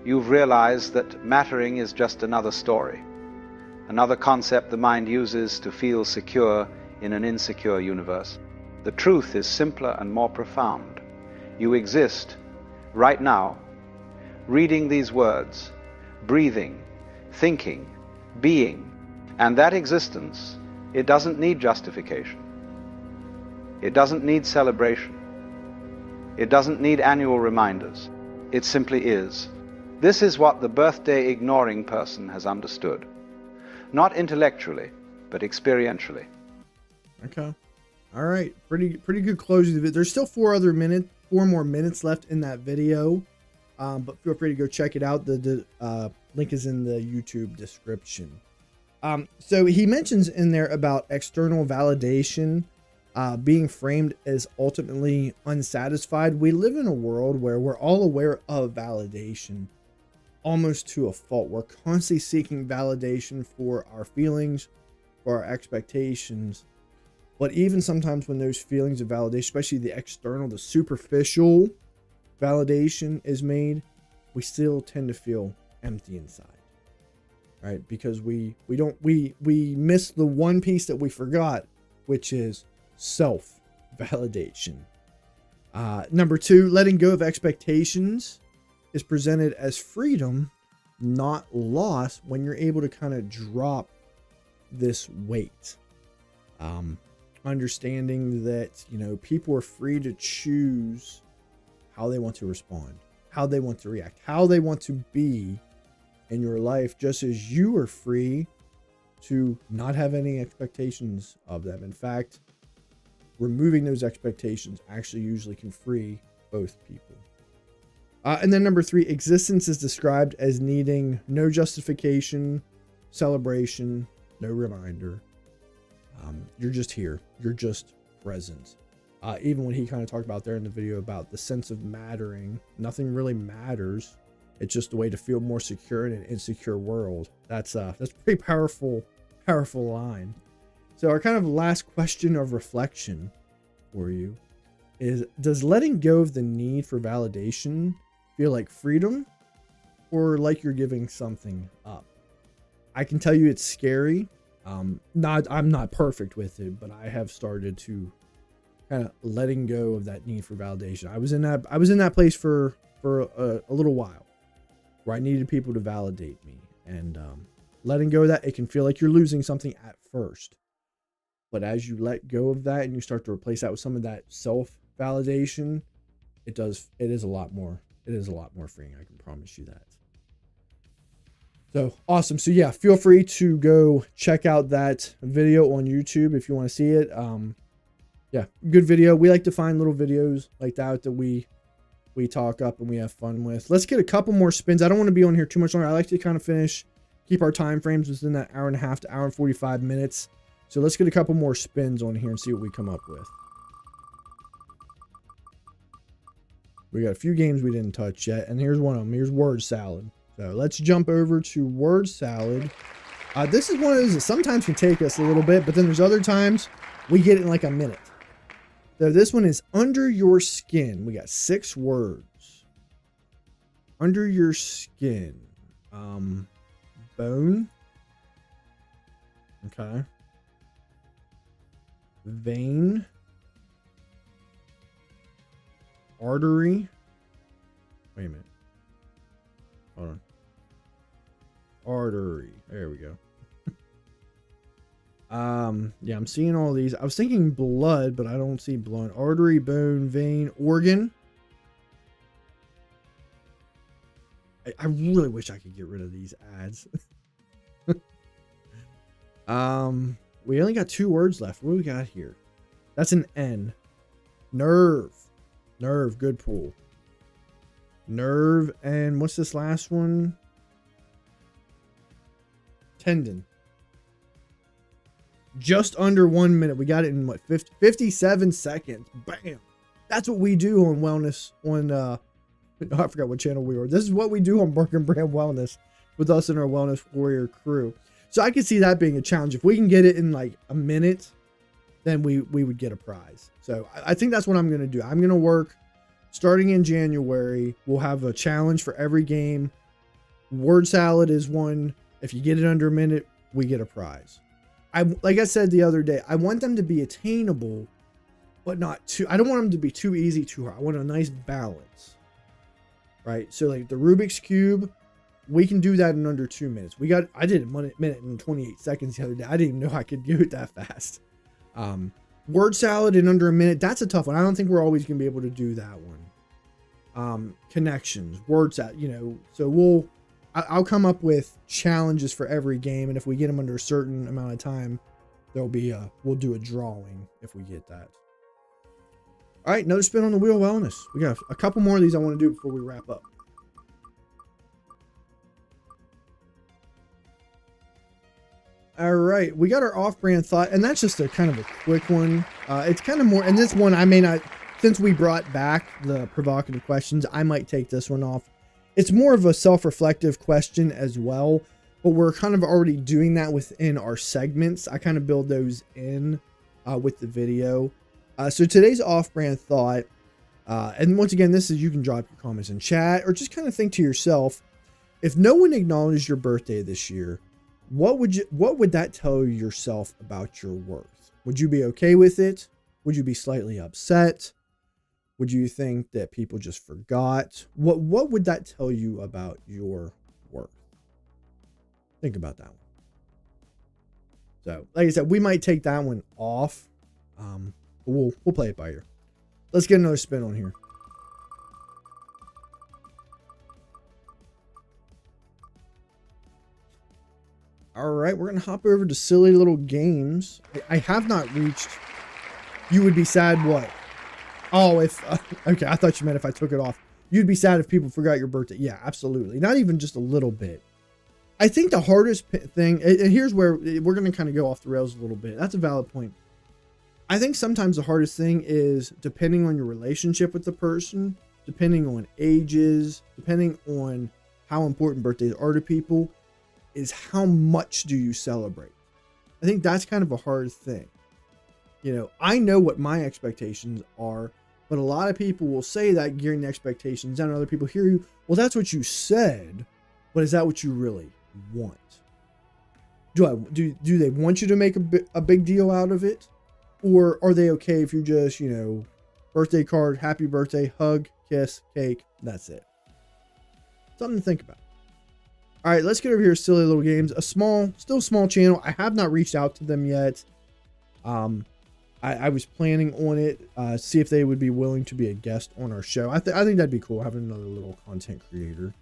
you've realized that mattering is just another story. Another concept the mind uses to feel secure in an insecure universe. The truth is simpler and more profound. You exist right now, reading these words, breathing, thinking, being, and that existence, it doesn't need justification. It doesn't need celebration. It doesn't need annual reminders. It simply is. This is what the birthday ignoring person has understood. Not intellectually, but experientially. Okay. All right. Pretty good closing of it. There's still 4 more minutes left in that video. But feel free to go check it out. The link is in the YouTube description. So he mentions in there about external validation being framed as ultimately unsatisfied. We live in a world where we're all aware of validation almost to a fault. We're constantly seeking validation for our feelings, for our expectations. But even sometimes when those feelings of validation, especially the external, the superficial validation is made, we still tend to feel empty inside. Right? Because we miss the one piece that we forgot, which is self-validation. Number 2, letting go of expectations is presented as freedom, not loss, when you're able to kind of drop this weight. Understanding that, people are free to choose how they want to respond, how they want to react, how they want to be in your life, just as you are free to not have any expectations of them. In fact, removing those expectations actually usually can free both people. And then number 3, existence is described as needing no justification, celebration, no reminder. You're just here. You're just present. Even when he kind of talked about there in the video about the sense of mattering, nothing really matters It's just a way to feel more secure in an insecure world. That's a pretty powerful line. So our kind of last question of reflection for you is, does letting go of the need for validation feel like freedom or like you're giving something up? I can tell you it's scary. I'm not perfect with it, but I have started to kind of letting go of that need for validation. I was in that place for a little while where I needed people to validate me, and letting go of that, it can feel like you're losing something at first. But as you let go of that and you start to replace that with some of that self-validation, it is a lot more freeing. I can promise you that. So awesome. So yeah, feel free to go check out that video on YouTube if you want to see it. Yeah, good video. We like to find little videos like that we talk up and we have fun with. Let's get a couple more spins. I don't want to be on here too much longer. I like to kind of keep our time frames within that hour and a half to hour and 45 minutes. So let's get a couple more spins on here and see what we come up with. We got a few games we didn't touch yet, and here's one of them. Here's word salad. So let's jump over to word salad. This is one of those that sometimes can take us a little bit, but then there's other times we get it in like a minute. So this one is under your skin. We got 6 words. Under your skin. Bone. Okay. Vein. Artery. Wait a minute. Hold on. Artery. There we go. Yeah, I'm seeing all these. I was thinking blood, but I don't see blood. Artery, bone, vein, organ. I really wish I could get rid of these ads. We only got 2 words left. What do we got here? That's an N. Nerve. Nerve, good pull. Nerve, and what's this last one? Tendon. Just under 1 minute. We got it in what, 57 seconds. Bam. That's what we do on wellness I forgot what channel we were. This is what we do on Burke and Brand Wellness with us and our Wellness Warrior crew. So I could see that being a challenge. If we can get it in like a minute, then we would get a prize. So I think that's what I'm going to do. I'm going to work starting in January. We'll have a challenge for every game. Word salad is one. If you get it under a minute, we get a prize. Like I said the other day, I want them to be attainable, but not too, I don't want them to be too easy, too hard. I want a nice balance, right? So like the Rubik's Cube, we can do that in under 2 minutes. I did a minute and 28 seconds the other day. I didn't even know I could do it that fast. Word salad in under a minute. That's a tough one. I don't think we're always going to be able to do that one. Connections, word salad, so I'll come up with challenges for every game, and if we get them under a certain amount of time, we'll do a drawing if we get that. All right, another spin on the wheel of wellness. We got a couple more of these I want to do before we wrap up. All right, we got our off-brand thought, and that's just a kind of a quick one. It's kind of more, and this one I may not, since we brought back the provocative questions, I might take this one off. It's more of a self-reflective question as well, but we're kind of already doing that within our segments. I kind of build those in with the video. So today's off-brand thought, and once again, this is, you can drop your comments in chat or just kind of think to yourself, if no one acknowledged your birthday this year, what would that tell yourself about your worth? Would you be okay with it? Would you be slightly upset? Would you think that people just forgot? What would that tell you about your worth? Think about that one. So, like I said, we might take that one off. We'll play it by ear. Let's get another spin on here. All right, we're gonna hop over to silly little games. I have not reached. You would be sad. What? Oh, if okay, I thought you meant if I took it off. You'd be sad if people forgot your birthday. Yeah, absolutely. Not even just a little bit. I think the hardest thing, and here's where we're going to kind of go off the rails a little bit. That's a valid point. I think sometimes the hardest thing is depending on your relationship with the person, depending on ages, depending on how important birthdays are to people is how much do you celebrate. I think that's kind of a hard thing. You know, I know what my expectations are, but a lot of people will say that gearing the expectations down, and other people hear you, well, that's what you said, but is that what you really want? Do they want you to make a big deal out of it? Or are they okay if you just, you know, birthday card, happy birthday, hug, kiss, cake, that's it? Something to think about. All right, let's get over here to Silly Little Games. Still small channel. I have not reached out to them yet. I was planning on it, see if they would be willing to be a guest on our show. I think that'd be cool, having another little content creator.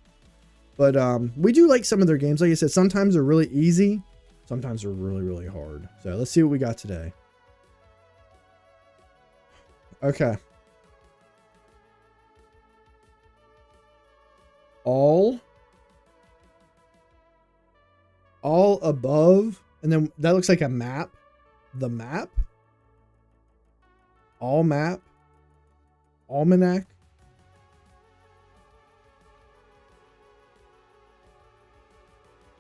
But we do like some of their games. Like I said, sometimes they're really easy. Sometimes they're really, really hard. So let's see what we got today. Okay. All above, and then that looks like a map. The map. All map. Almanac.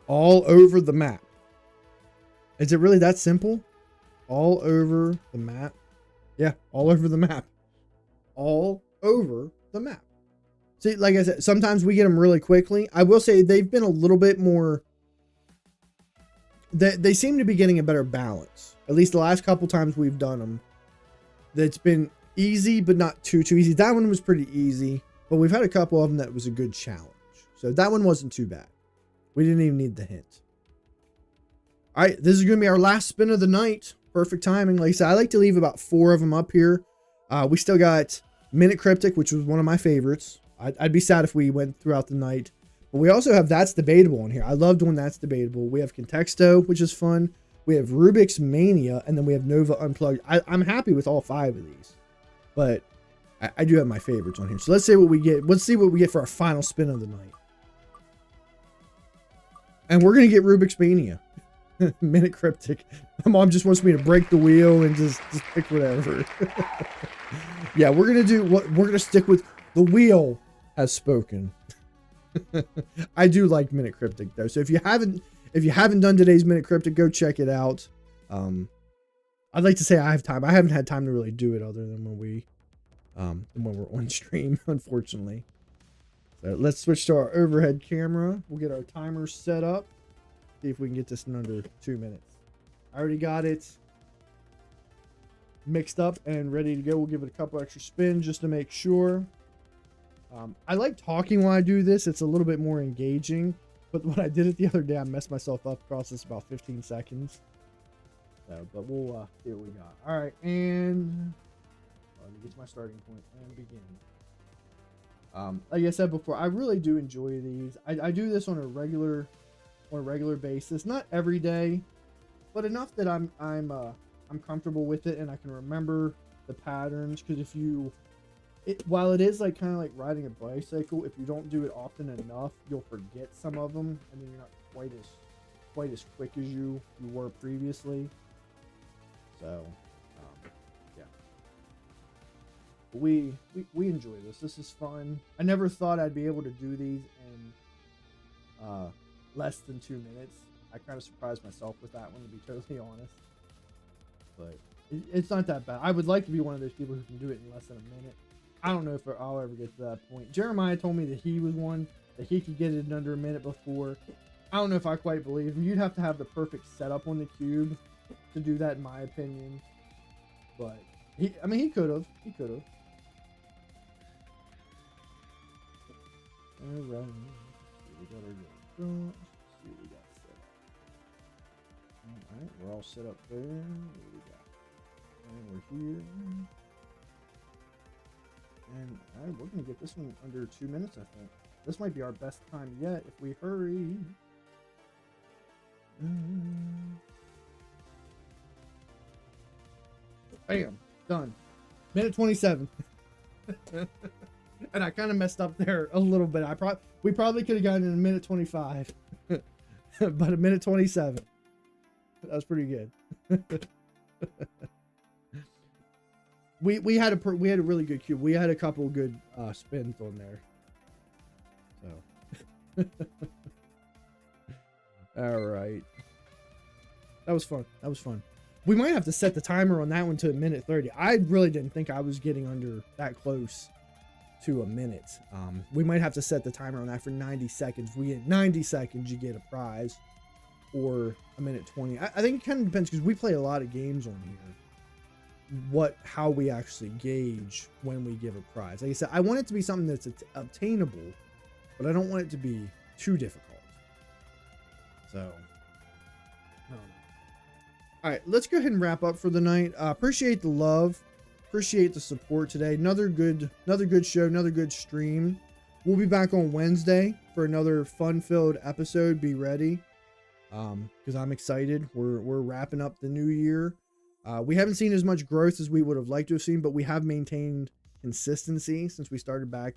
All over the map. Is it really that simple? All over the map. Yeah, all over the map. All over the map. See, like I said, sometimes we get them really quickly. I will say they've been a little bit more... They seem to be getting a better balance. At least the last couple times we've done them. That's been easy, but not too easy. That one was pretty easy. But we've had a couple of them that was a good challenge. So that one wasn't too bad. We didn't even need the hint. All right, this is going to be our last spin of the night. Perfect timing. Like I said, I like to leave about 4 of them up here. We still got Minute Cryptic, which was one of my favorites. I'd be sad if we went throughout the night. But we also have That's Debatable on here. I loved when That's Debatable. We have Contexto, which is fun. We have Rubik's Mania, and then we have Nova Unplugged. I'm happy with all 5 of these. But I do have my favorites on here. So let's see what we get. Let's see what we get for our final spin of the night. And we're going to get Rubik's Mania. Minute Cryptic. My mom just wants me to break the wheel and just pick whatever. Yeah, we're going to do what we're going to stick with. The wheel has spoken. I do like Minute Cryptic though. So if you haven't done today's Minute Cryptic, go check it out. I'd like to say I have time. I haven't had time to really do it other than when we're on stream, unfortunately. So let's switch to our overhead camera. We'll get our timer set up. See if we can get this in under 2 minutes. I already got it mixed up and ready to go. We'll give it a couple extra spins just to make sure. I like talking while I do this. It's a little bit more engaging. But when I did it the other day, I messed myself up across this about 15 seconds. So, but we'll see what we got. All right, and let me get to my starting point and begin. Like I said before, I really do enjoy these. I do this on a regular basis, not every day, but enough that I'm comfortable with it and I can remember the patterns. Because while it is like kind of like riding a bicycle, if you don't do it often enough, you'll forget some of them, and then you're not quite as quick as you were previously. So, yeah, we enjoy this. This is fun. I never thought I'd be able to do these in less than 2 minutes. I kind of surprised myself with that one, to be totally honest. But it's not that bad. I would like to be one of those people who can do it in less than a minute. I don't know if I'll ever get to that point. Jeremiah told me that he was one that he could get it in under a minute before. I don't know if I quite believe him. You'd have to have the perfect setup on the cube to do that, in my opinion. But he could have. He could have. All right. We got our front. See what we got set up. All right, we're all set up there. What do we got? And we're here. And all right, we're gonna get this one under 2 minutes, I think. This might be our best time yet if we hurry. Bam, done. Minute 27. And I kind of messed up there a little bit. We probably could have gotten in a minute 25, but a minute 27. That was pretty good. We had a really good cube. We had a couple good spins on there. So All right. That was fun. That was fun. We might have to set the timer on that one to a minute 30. I really didn't think I was getting under that close to a minute. We might have to set the timer on that for 90 seconds. If we get 90 seconds, you get a prize, or a minute 20. I think it kind of depends, because we play a lot of games on here. How we actually gauge when we give a prize. Like I said, I want it to be something that's obtainable, but I don't want it to be too difficult. So, I don't know. All right, let's go ahead and wrap up for the night. Appreciate the love, appreciate the support today. Another good show, another good stream. We'll be back on Wednesday for another fun-filled episode. Be ready, because I'm excited. We're wrapping up the new year. We haven't seen as much growth as we would have liked to have seen, but we have maintained consistency since we started back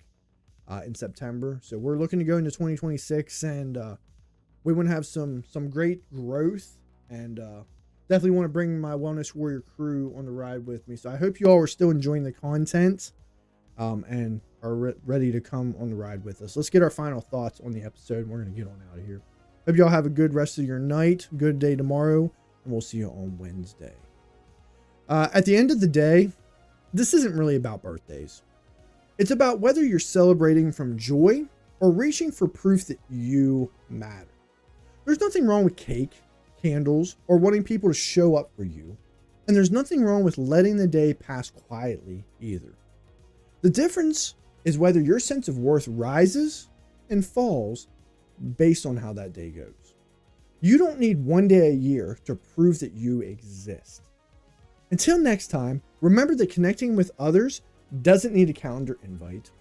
in September. So we're looking to go into 2026, and we want to have some great growth, and definitely want to bring my Wellness Warrior crew on the ride with me. So I hope you all are still enjoying the content and are ready to come on the ride with us. Let's get our final thoughts on the episode, and we're going to get on out of here. Hope you all have a good rest of your night, good day tomorrow, and we'll see you on Wednesday. At the end of the day, this isn't really about birthdays. It's about whether you're celebrating from joy or reaching for proof that you matter. There's nothing wrong with cake, candles, or wanting people to show up for you. And there's nothing wrong with letting the day pass quietly either. The difference is whether your sense of worth rises and falls based on how that day goes. You don't need one day a year to prove that you exist. Until next time, remember that connecting with others doesn't need a calendar invite.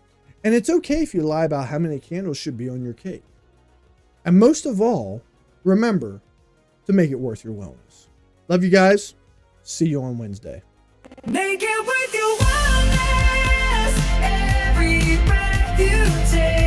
And it's okay if you lie about how many candles should be on your cake. And most of all, remember to make it worth your wellness. Love you guys. See you on Wednesday. Make it worth your wellness. Every breath you take.